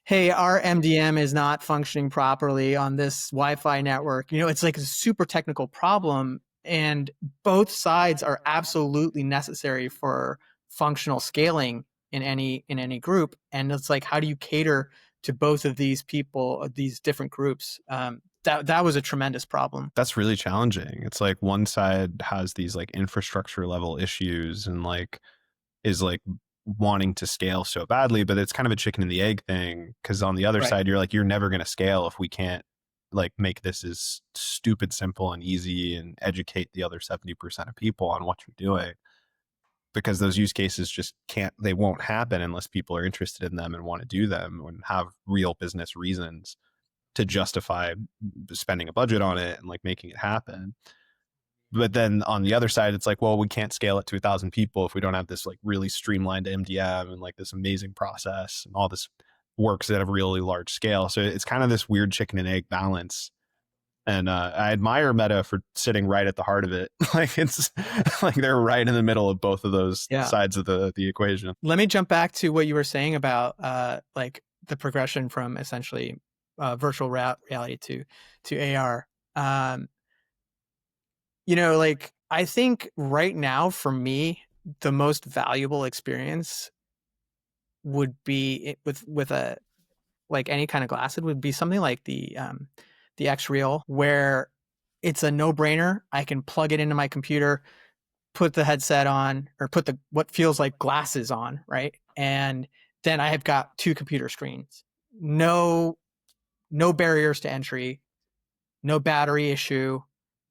hey, our MDM is not functioning properly on this Wi-Fi network. It's like a super technical problem, and both sides are absolutely necessary for functional scaling in any group. And it's like, how do you cater to both of these people, these different groups? That was a tremendous problem. That's really challenging. It's like one side has these like infrastructure level issues and like is like wanting to scale so badly, but it's kind of a chicken and the egg thing, because on the other Right. side you're like, you're never going to scale if we can't like make this as stupid simple and easy and educate the other 70% of people on what you're doing, because those use cases just they won't happen unless people are interested in them and want to do them and have real business reasons to justify spending a budget on it and like making it happen. But then on the other side, it's like, well, we can't scale it to 1,000 people if we don't have this like really streamlined MDM and like this amazing process and all this works at a really large scale. So it's kind of this weird chicken and egg balance. And I admire Meta for sitting right at the heart of it. Like it's like they're right in the middle of both of those sides of the equation. Let me jump back to what you were saying about like the progression from essentially virtual reality to AR. Like I think right now for me, the most valuable experience would be with a like any kind of glass. It would be something like the X Real, where it's a no brainer. I can plug it into my computer, put the headset on, or put what feels like glasses on, right? And then I have got two computer screens. No barriers to entry, no battery issue.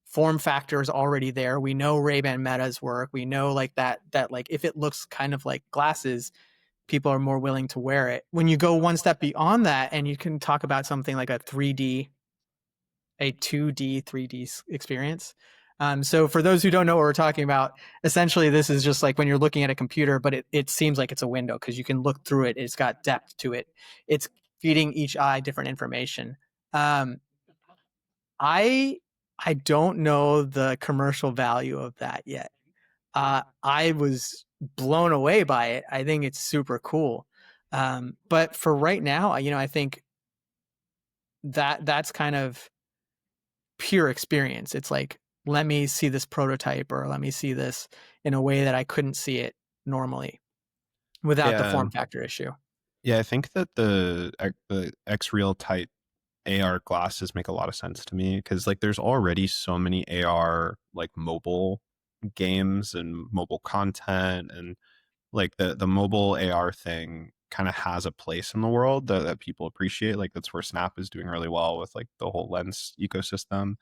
Form factor is already there. We know Ray-Ban Meta's work. We know like that like if it looks kind of like glasses, people are more willing to wear it. When you go one step beyond that and you can talk about something like a 2D, 3D experience. So for those who don't know what we're talking about, essentially this is just like when you're looking at a computer, but it seems like it's a window because you can look through it. It's got depth to it. It's feeding each eye different information. I don't know the commercial value of that yet. I was blown away by it. I think it's super cool. But for right now, I think that's kind of pure experience. It's like, let me see this prototype, or let me see this in a way that I couldn't see it normally without the form factor issue. Yeah, I think that the X Real type AR glasses make a lot of sense to me because like there's already so many AR like mobile games and mobile content, and like the mobile AR thing kind of has a place in the world that people appreciate. Like that's where Snap is doing really well with like the whole lens ecosystem.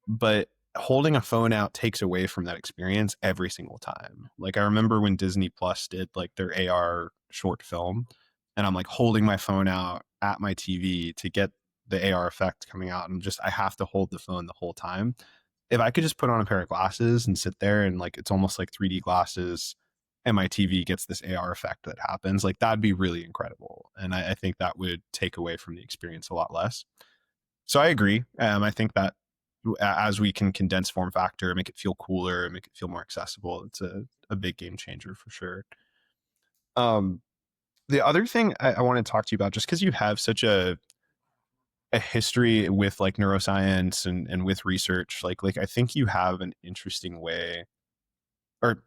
But holding a phone out takes away from that experience every single time. Like I remember when Disney Plus did like their AR short film, and I'm like holding my phone out at my TV to get the AR effect coming out, and just I have to hold the phone the whole time. If I could just put on a pair of glasses and sit there and like it's almost like 3D glasses and my TV gets this AR effect that happens, like that'd be really incredible. And I think that would take away from the experience a lot less. So I agree. I think that as we can condense form factor, make it feel cooler, make it feel more accessible, it's a big game changer for sure. The other thing I want to talk to you about, just because you have such a history with like neuroscience and with research, like I think you have an interesting way, or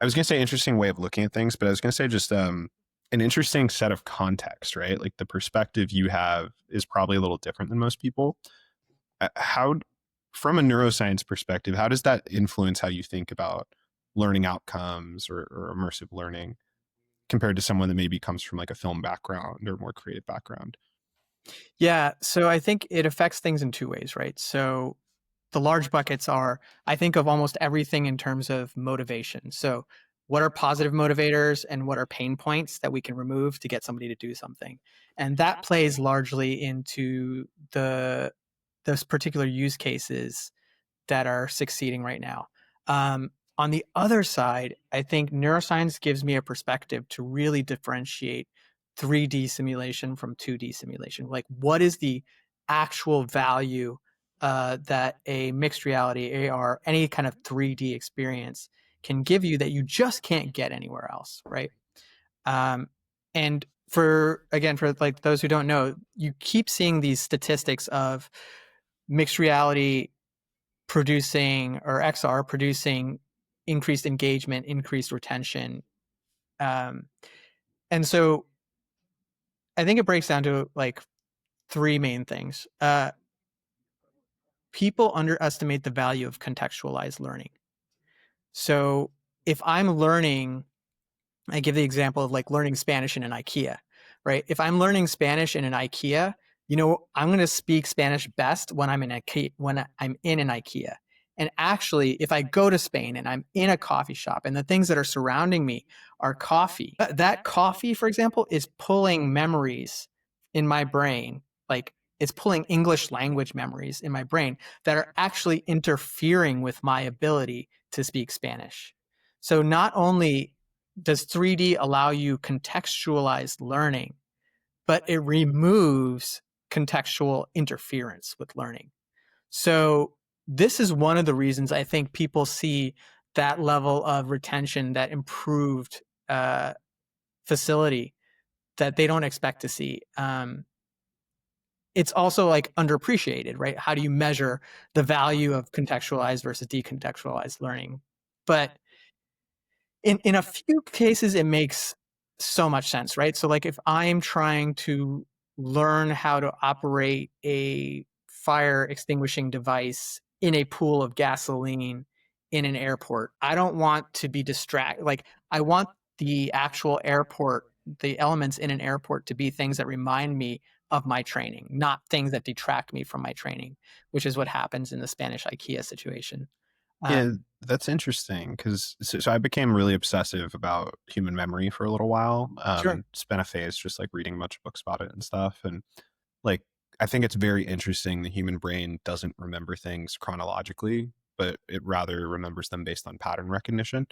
I was going to say interesting way of looking at things, but I was going to say just an interesting set of context, right? Like the perspective you have is probably a little different than most people. How, from a neuroscience perspective, how does that influence how you think about learning outcomes or immersive learning compared to someone that maybe comes from like a film background or more creative background? Yeah, so I think it affects things in two ways, right? So the large buckets are, I think of almost everything in terms of motivation. So what are positive motivators and what are pain points that we can remove to get somebody to do something? And that plays largely into those particular use cases that are succeeding right now. On the other side, I think neuroscience gives me a perspective to really differentiate 3D simulation from 2D simulation. Like, what is the actual value that a mixed reality, AR, any kind of 3D experience can give you that you just can't get anywhere else, right? And for like those who don't know, you keep seeing these statistics of mixed reality producing, or XR producing, increased engagement, increased retention. And so I think it breaks down to like three main things. People underestimate the value of contextualized learning. So if I'm learning, I give the example of like learning Spanish in an IKEA, right? If I'm learning Spanish in an IKEA, I'm going to speak Spanish best when I'm in an IKEA. And actually, if I go to Spain and I'm in a coffee shop and the things that are surrounding me are coffee, that coffee, for example, is pulling memories in my brain. Like it's pulling English language memories in my brain that are actually interfering with my ability to speak Spanish. So not only does 3D allow you contextualized learning, but it removes contextual interference with learning. So this is one of the reasons I think people see that level of retention, that improved facility that they don't expect to see. It's also like underappreciated, right? How do you measure the value of contextualized versus decontextualized learning? But in a few cases, it makes so much sense, right? So like if I'm trying to learn how to operate a fire extinguishing device in a pool of gasoline in an airport, I don't want to be distracted. Like I want the actual airport, the elements in an airport to be things that remind me of my training, not things that detract me from my training, which is what happens in the Spanish IKEA situation. Yeah, that's interesting because so I became really obsessive about human memory for a little while. Sure. Spent a phase just like reading a bunch of books about it and stuff. And like, I think it's very interesting. The human brain doesn't remember things chronologically, but it rather remembers them based on pattern recognition.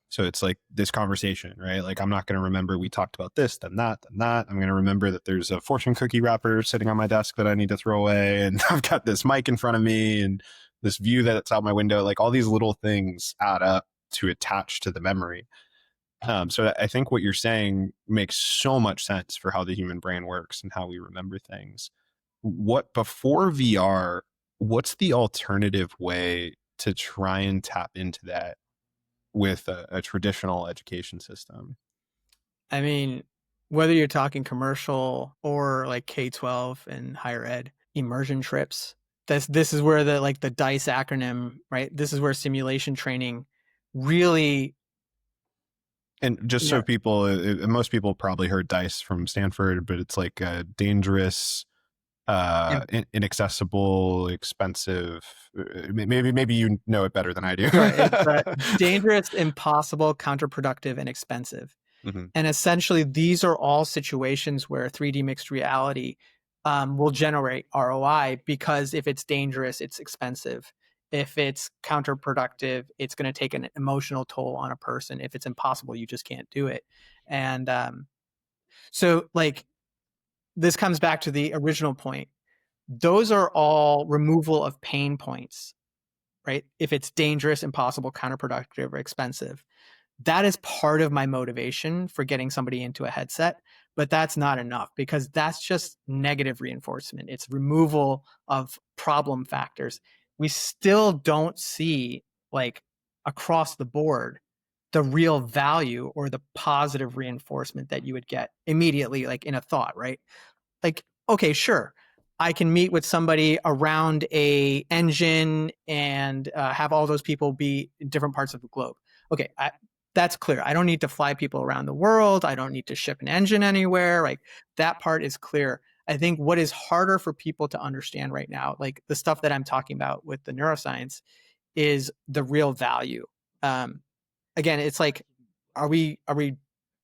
So it's like this conversation, right? Like, I'm not going to remember we talked about this, then that, then that. I'm going to remember that there's a fortune cookie wrapper sitting on my desk that I need to throw away. And I've got this mic in front of me and this view that's out my window. Like all these little things add up to attach to the memory. So I think what you're saying makes so much sense for how the human brain works and how we remember things. What before VR, what's the alternative way to try and tap into that with a traditional education system? I mean, whether you're talking commercial or like K-12 and higher ed, immersion trips. This is where the DICE acronym, right? This is where simulation training really. And just so people, most people probably heard DICE from Stanford, but it's like dangerous, inaccessible, expensive. Maybe you know it better than I do. Right, it's dangerous, impossible, counterproductive, and expensive. Mm-hmm. And essentially, these are all situations where 3D mixed reality will generate ROI, because if it's dangerous, it's expensive. If it's counterproductive, it's going to take an emotional toll on a person. If it's impossible, you just can't do it. And so like this comes back to the original point. Those are all removal of pain points, right? If it's dangerous, impossible, counterproductive, or expensive. That is part of my motivation for getting somebody into a headset, but that's not enough, because that's just negative reinforcement. It's removal of problem factors. We still don't see, like, across the board, the real value or the positive reinforcement that you would get immediately, like in a thought, right? Like, okay, sure, I can meet with somebody around a engine and have all those people be in different parts of the globe. Okay, that's clear. I don't need to fly people around the world. I don't need to ship an engine anywhere. Like, that part is clear. I think what is harder for people to understand right now, like the stuff that I'm talking about with the neuroscience, is the real value. Again, it's like, are we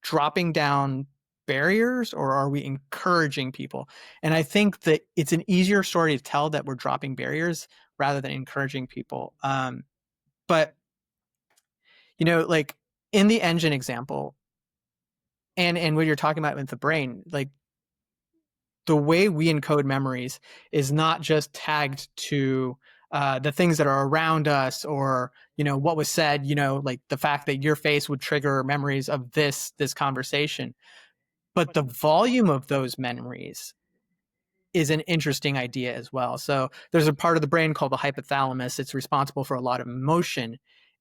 dropping down barriers, or are we encouraging people? And I think that it's an easier story to tell that we're dropping barriers rather than encouraging people. But like in the engine example, and what you're talking about with the brain, like the way we encode memories is not just tagged to the things that are around us, or what was said, like the fact that your face would trigger memories of this conversation, but the volume of those memories is an interesting idea as well. So there's a part of the brain called the hypothalamus. It's responsible for a lot of emotion,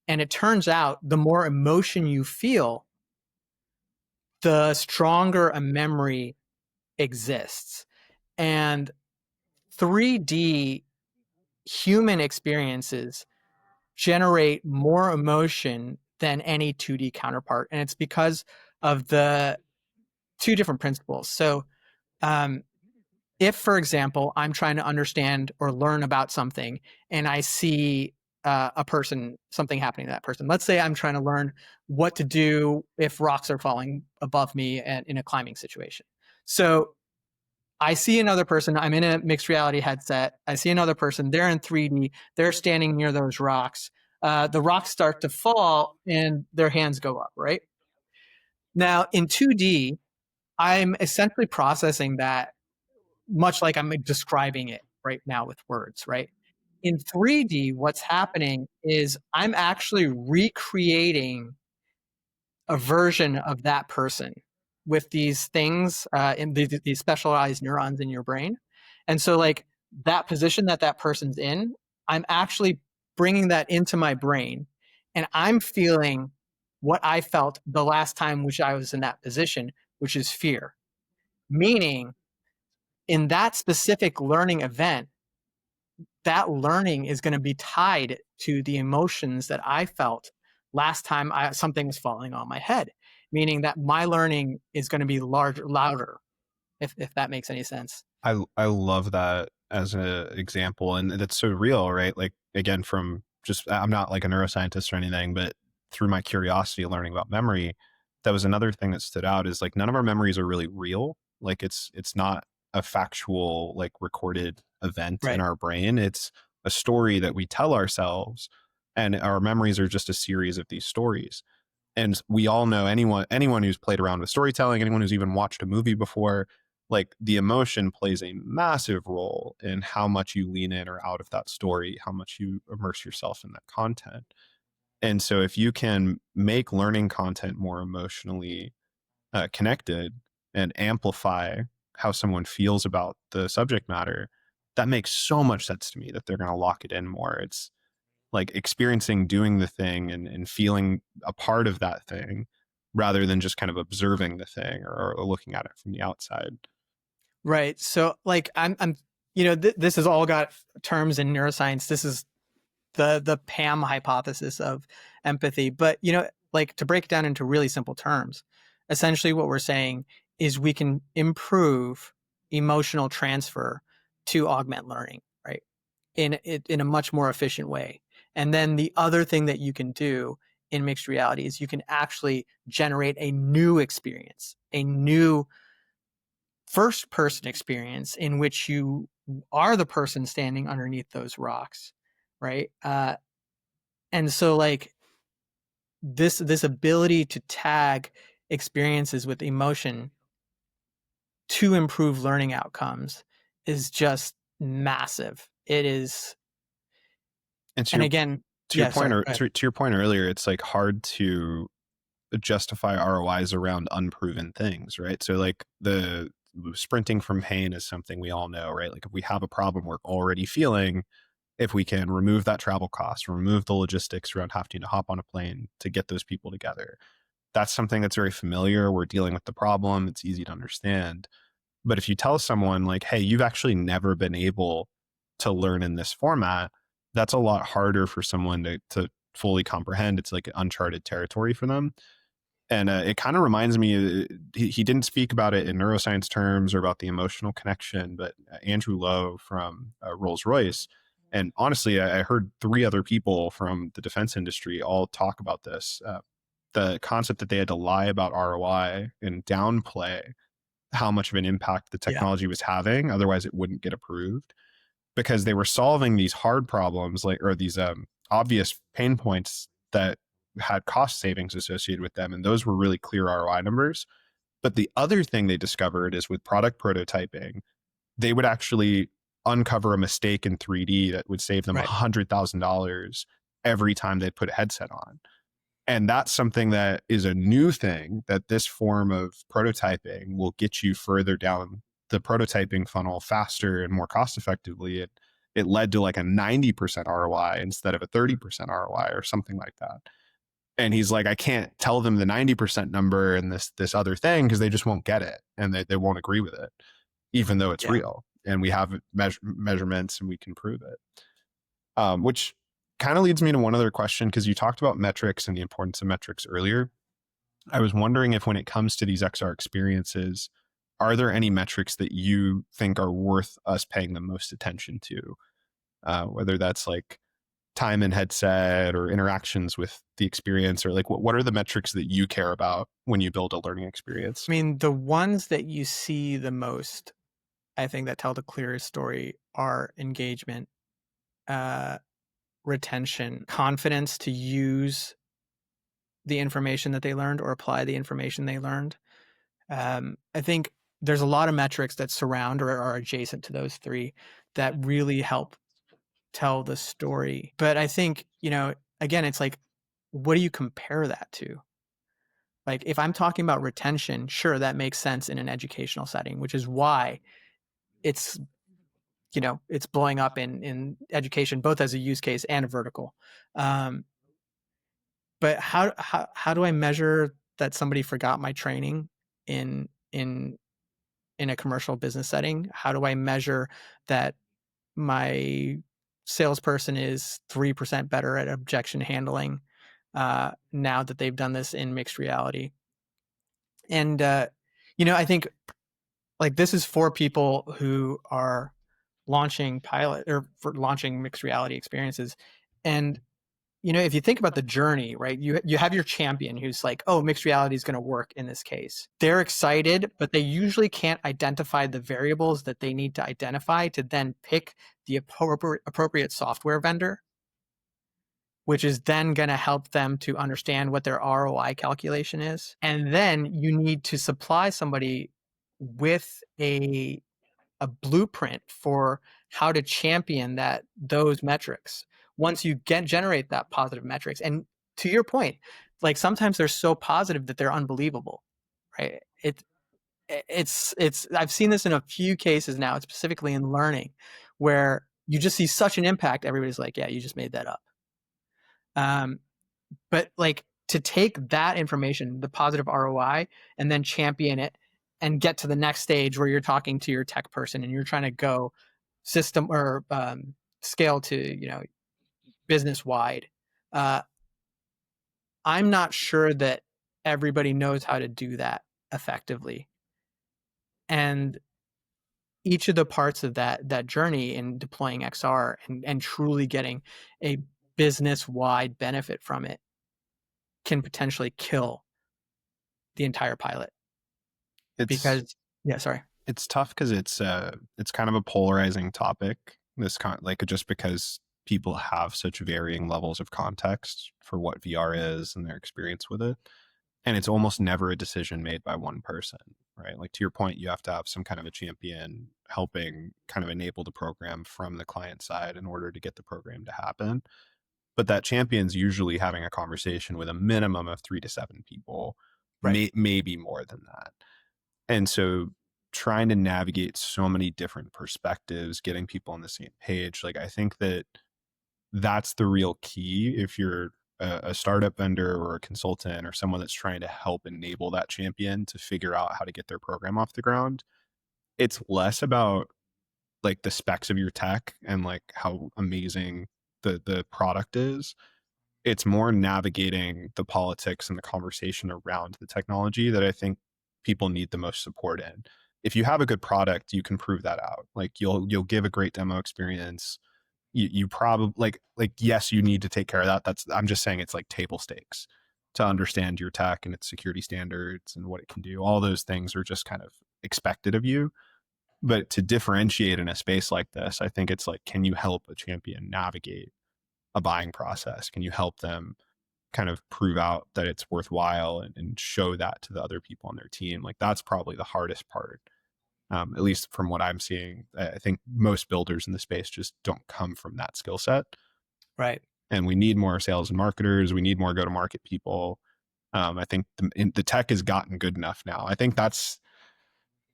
and it turns out the more emotion you feel, the stronger a memory exists. And 3D human experiences generate more emotion than any 2D counterpart. And it's because of the two different principles. So if, for example, I'm trying to understand or learn about something, and I see a person, something happening to that person. Let's say I'm trying to learn what to do if rocks are falling above me and in a climbing situation. So I see another person, I'm in a mixed reality headset. I see another person, they're in 3D, they're standing near those rocks. The rocks start to fall and their hands go up, right? Now in 2D, I'm essentially processing that much like I'm describing it right now with words, right? In 3D, what's happening is I'm actually recreating a version of that person with these things in these specialized neurons in your brain. And so like that position that person's in, I'm actually bringing that into my brain, and I'm feeling what I felt the last time which I was in that position, which is fear. Meaning, in that specific learning event, that learning is going to be tied to the emotions that I felt last time something was falling on my head, meaning that my learning is going to be louder, if that makes any sense. I love that as an example, and that's so real, right? Like, again, from just, I'm not like a neuroscientist or anything, but through my curiosity learning about memory, that was another thing that stood out, is like none of our memories are really real. Like it's not a factual, like recorded event in Right. our brain. It's a story that we tell ourselves, and our memories are just a series of these stories. And we all know, anyone who's played around with storytelling, anyone who's even watched a movie before, like the emotion plays a massive role in how much you lean in or out of that story, how much you immerse yourself in that content. And so if you can make learning content more emotionally connected and amplify how someone feels about the subject matter, that makes so much sense to me that they're going to lock it in more. It's like experiencing doing the thing and feeling a part of that thing rather than just kind of observing the thing or looking at it from the outside. Right. So like I'm this has all got terms in neuroscience. This is the PAM hypothesis of empathy. But like to break it down into really simple terms, essentially what we're saying is we can improve emotional transfer to augment learning, right? In a much more efficient way. And then the other thing that you can do in mixed reality is you can actually generate a new experience, a new first person experience in which you are the person standing underneath those rocks, right? And so like this ability to tag experiences with emotion to improve learning outcomes is just massive. It is. And to And your again, to your yeah, point sorry, or go ahead. to your point earlier, it's like hard to justify ROIs around unproven things, right? So like the sprinting from pain is something we all know, right? Like if we have a problem we're already feeling, if we can remove that travel cost, remove the logistics around having to hop on a plane to get those people together, that's something that's very familiar. We're dealing with the problem. It's easy to understand. But if you tell someone like, hey, you've actually never been able to learn in this format, that's a lot harder for someone to fully comprehend. It's like uncharted territory for them. And it kind of reminds me, he didn't speak about it in neuroscience terms or about the emotional connection, but Andrew Lowe from Rolls-Royce. And honestly, I heard 3 other people from the defense industry all talk about this. The concept that they had to lie about ROI and downplay how much of an impact the Yeah, technology was having. Otherwise, it wouldn't get approved because they were solving these hard problems or these obvious pain points that had cost savings associated with them. And those were really clear ROI numbers. But the other thing they discovered is with product prototyping, they would actually uncover a mistake in 3D that would save them right. $100,000 every time they'd put a headset on. And that's something that is a new thing, that this form of prototyping will get you further down the prototyping funnel faster and more cost effectively. It led to like a 90% ROI instead of a 30% ROI or something like that. And he's like, I can't tell them the 90% number and this other thing because they just won't get it and they won't agree with it, even though it's Yeah. real and we have measurements and we can prove it. Which kind of leads me to one other question, because you talked about metrics and the importance of metrics earlier. I was wondering if when it comes to these XR experiences, are there any metrics that you think are worth us paying the most attention to? Whether that's like time in headset or interactions with the experience, or like what are the metrics that you care about when you build a learning experience? I mean, the ones that you see the most, I think, that tell the clearest story are engagement, retention, confidence to use the information that they learned or apply the information they learned. I think there's a lot of metrics that surround or are adjacent to those 3 that really help tell the story. But I think, again, it's like, what do you compare that to? Like if I'm talking about retention, sure, that makes sense in an educational setting, which is why it's it's blowing up in education, both as a use case and a vertical. But how do I measure that somebody forgot my training in a commercial business setting? How do I measure that my salesperson is 3% better at objection handling now that they've done this in mixed reality? And I think like this is for people who are launching pilot or for launching mixed reality experiences. And if you think about the journey, right, you have your champion who's like, oh, mixed reality is going to work in this case. They're excited, but they usually can't identify the variables that they need to identify to then pick the appropriate software vendor, which is then going to help them to understand what their ROI calculation is. And then you need to supply somebody with a blueprint for how to champion those metrics once you generate that positive metrics. And to your point, like sometimes they're so positive that they're unbelievable, right? It's I've seen this in a few cases now, specifically in learning, where you just see such an impact. Everybody's like, yeah, you just made that up. But like to take that information, the positive ROI, and then champion it and get to the next stage where you're talking to your tech person and you're trying to go system or scale to business wide. Uh, I'm not sure that everybody knows how to do that effectively, and each of the parts of that journey in deploying XR and truly getting a business wide benefit from it can potentially kill the entire pilot. It's Sorry. it's tough because it's kind of a polarizing topic. Like just because people have such varying levels of context for what VR is and their experience with it, and it's almost never a decision made by one person, right? Like to your point, you have to have some kind of a champion helping kind of enable the program from the client side in order to get the program to happen. But that champion's usually having a conversation with a minimum of 3 to 7 people, Right. maybe more than that. And so trying to navigate so many different perspectives, getting people on the same page, like I think that's the real key if you're a startup vendor or a consultant or someone that's trying to help enable that champion to figure out how to get their program off the ground. It's less about like the specs of your tech and like how amazing the product is. It's more navigating the politics and the conversation around the technology that I think people need the most support in. If you have a good product, you can prove that out. Like you'll give a great demo experience. You probably like yes, you need to take care of that. I'm just saying it's like table stakes to understand your tech and its security standards and what it can do. All those things are just kind of expected of you. But to differentiate in a space like this, I think it's like, can you help a champion navigate a buying process? Can you help them kind of prove out that it's worthwhile and show that to the other people on their team? Like that's probably the hardest part. At least from what I'm seeing, I think most builders in the space just don't come from that skill set. Right. And we need more sales and marketers. We need more go-to-market people. I think the tech has gotten good enough now. I think that's,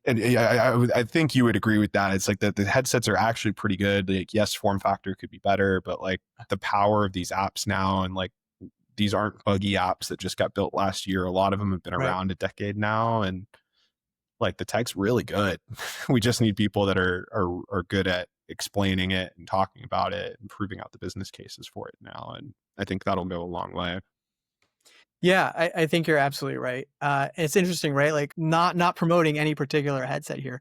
and I think you would agree with that. It's like that the headsets are actually pretty good. Like, yes, form factor could be better, but like the power of these apps now, and like these aren't buggy apps that just got built last year. A lot of them have been around a decade now, and like the tech's really good. We just need people that are good at explaining it and talking about it and proving out the business cases for it now. And I think that'll go a long way. Yeah, I think you're absolutely right. It's interesting, right? Like not promoting any particular headset here,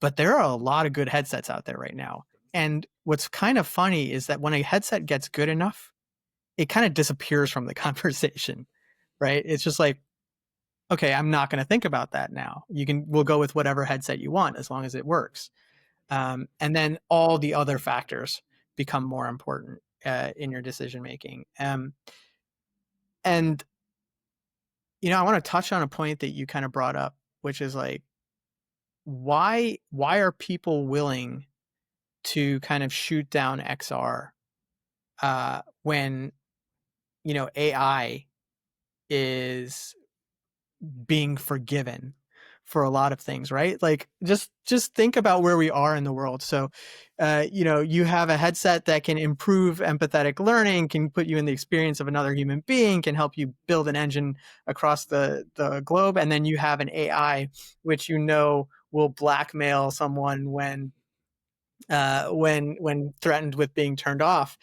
but there are a lot of good headsets out there right now. And what's kind of funny is that when a headset gets good enough, it kind of disappears from the conversation, right? It's just like, okay, I'm not going to think about that now. We'll go with whatever headset you want as long as it works. And then all the other factors become more important in your decision making. And I want to touch on a point that you kind of brought up, which is like, why are people willing to kind of shoot down XR when AI is being forgiven for a lot of things, right? Like just think about where we are in the world. So you have a headset that can improve empathetic learning, can put you in the experience of another human being, can help you build an engine across the globe, and then you have an AI which will blackmail someone when threatened with being turned off.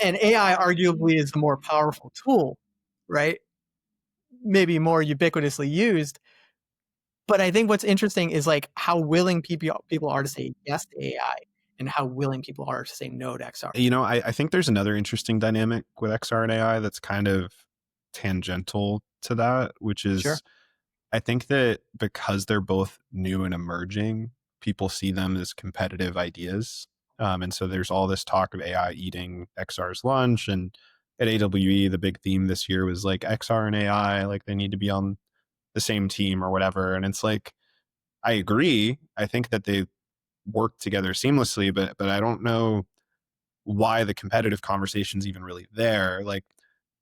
And AI arguably is the more powerful tool, right? Maybe more ubiquitously used. But I think what's interesting is like how willing people are to say yes to AI and how willing people are to say no to XR. I think there's another interesting dynamic with XR and AI that's kind of tangential to that, which is Sure. I think that because they're both new and emerging, people see them as competitive ideas. And so there's all this talk of AI eating XR's lunch. And at AWE, the big theme this year was like XR and AI, like they need to be on the same team or whatever. And it's like, I agree. I think that they work together seamlessly, but I don't know why the competitive conversation's even really there. Like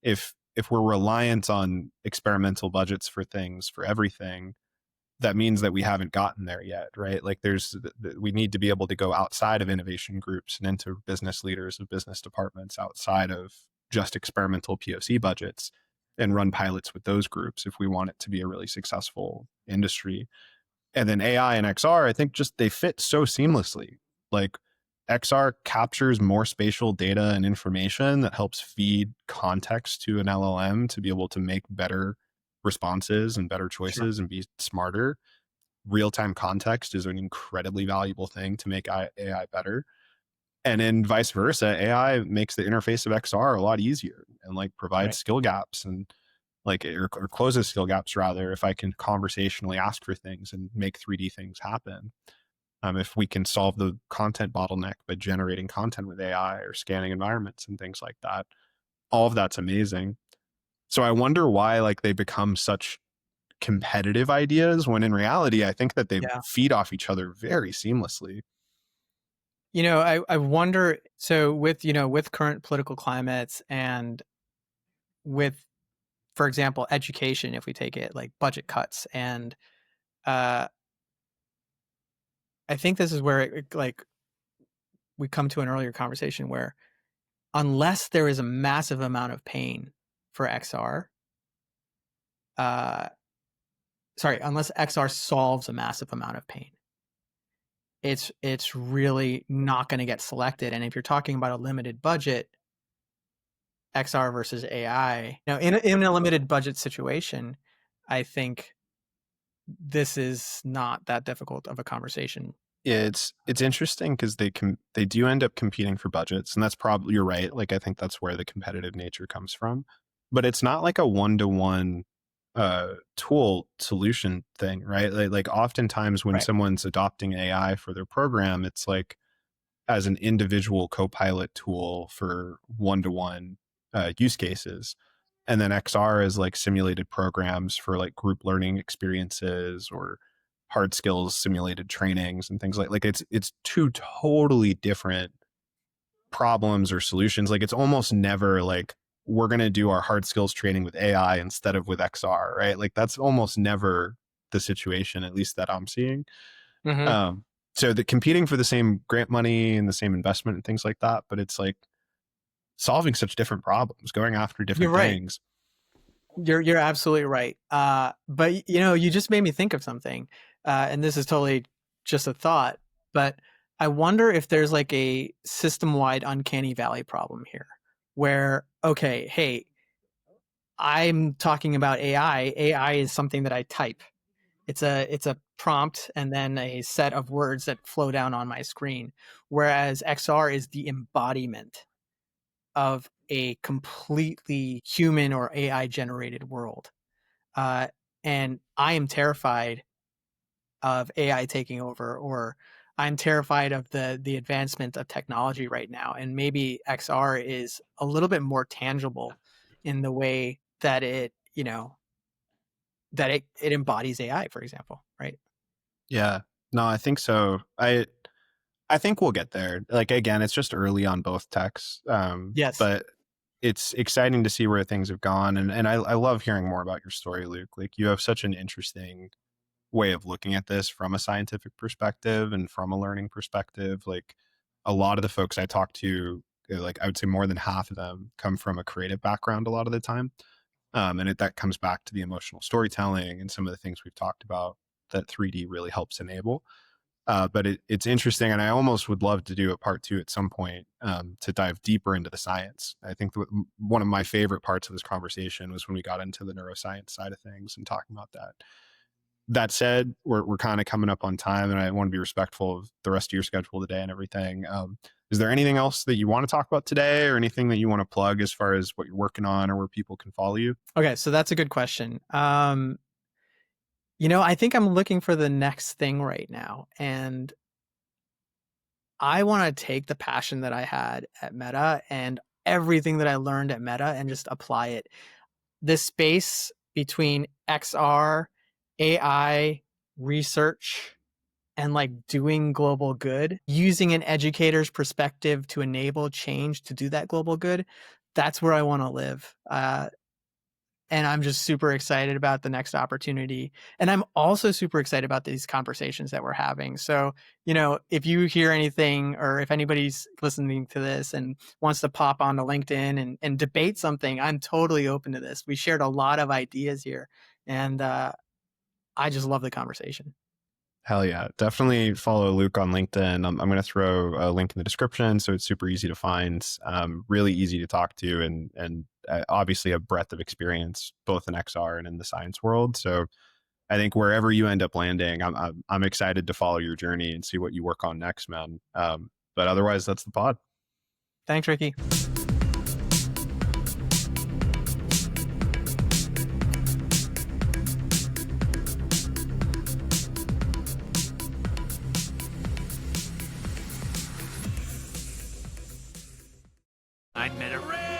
if we're reliant on experimental budgets for things, for everything, that means that we haven't gotten there yet, right? Like we need to be able to go outside of innovation groups and into business leaders of business departments outside of just experimental POC budgets and run pilots with those groups if we want it to be a really successful industry. And then AI and XR, I think just they fit so seamlessly. Like XR captures more spatial data and information that helps feed context to an LLM to be able to make better responses and better choices and be smarter. Real-time context is an incredibly valuable thing to make AI better. And then vice versa, AI makes the interface of XR a lot easier and like provides skill gaps and like or closes skill gaps rather if I can conversationally ask for things and make 3D things happen. If we can solve the content bottleneck by generating content with AI or scanning environments and things like that, all of that's amazing. So I wonder why like they become such competitive ideas when in reality, I think that they feed off each other very seamlessly. You know, I wonder, so with, you know, with current political climates and with, for example, education, if we take it like budget cuts and I think this is where like we come to an earlier conversation where unless there is a massive amount of pain for XR, unless XR solves a massive amount of pain, it's really not going to get selected. And if you're talking about a limited budget, XR versus AI, now in a limited budget situation, I think this is not that difficult of a conversation. Yeah, it's interesting because they do end up competing for budgets, and that's probably, you're right. Like I think that's where the competitive nature comes from, but it's not like a one-to-one tool solution thing, right? Like oftentimes when someone's adopting AI for their program, it's like as an individual co-pilot tool for one-to-one use cases. And then XR is like simulated programs for like group learning experiences or hard skills simulated trainings and things like it's two totally different problems or solutions. Like it's almost never like we're going to do our hard skills training with AI instead of with XR, right? Like that's almost never the situation, at least that I'm seeing. Mm-hmm. So the competing for the same grant money and the same investment and things like that, but it's like solving such different problems, going after different things. You're absolutely right. But you know, you just made me think of something, and this is totally just a thought, but I wonder if there's like a system-wide uncanny valley problem here where, okay, hey, I'm talking about AI. AI is something that I type. It's a prompt and then a set of words that flow down on my screen. Whereas XR is the embodiment of a completely human or AI generated world. And I am terrified of AI taking over, or I'm terrified of the advancement of technology right now. And maybe XR is a little bit more tangible in the way that it, you know, that it embodies AI, for example, right? Yeah, no, I think so. I think we'll get there. Like again, it's just early on both techs. Yes. But it's exciting to see where things have gone. And I love hearing more about your story, Luke. Like you have such an interesting way of looking at this from a scientific perspective and from a learning perspective. Like a lot of the folks I talk to, like I would say more than half of them come from a creative background a lot of the time. And that comes back to the emotional storytelling and some of the things we've talked about that 3D really helps enable. But it's interesting, and I almost would love to do a part two at some point to dive deeper into the science. I think one of my favorite parts of this conversation was when we got into the neuroscience side of things and talking about that. That said, we're kind of coming up on time, and I want to be respectful of the rest of your schedule today and everything. Is there anything else that you want to talk about today, or anything that you want to plug as far as what you're working on or where people can follow you? Okay, so that's a good question. You know, I think I'm looking for the next thing right now, and I want to take the passion that I had at Meta and everything that I learned at Meta and just apply it. This space between XR, AI, research, and like doing global good, using an educator's perspective to enable change to do that global good, that's where I want to live. And I'm just super excited about the next opportunity. And I'm also super excited about these conversations that we're having. So, if you hear anything, or if anybody's listening to this and wants to pop onto LinkedIn and debate something, I'm totally open to this. We shared a lot of ideas here, and I just love the conversation. Hell yeah. Definitely follow Luke on LinkedIn. I'm going to throw a link in the description, so it's super easy to find, really easy to talk to, and obviously a breadth of experience, both in XR and in the science world. So I think wherever you end up landing, I'm excited to follow your journey and see what you work on next, man. But otherwise, that's the pod. Thanks, Ricky. I'm MetaRick.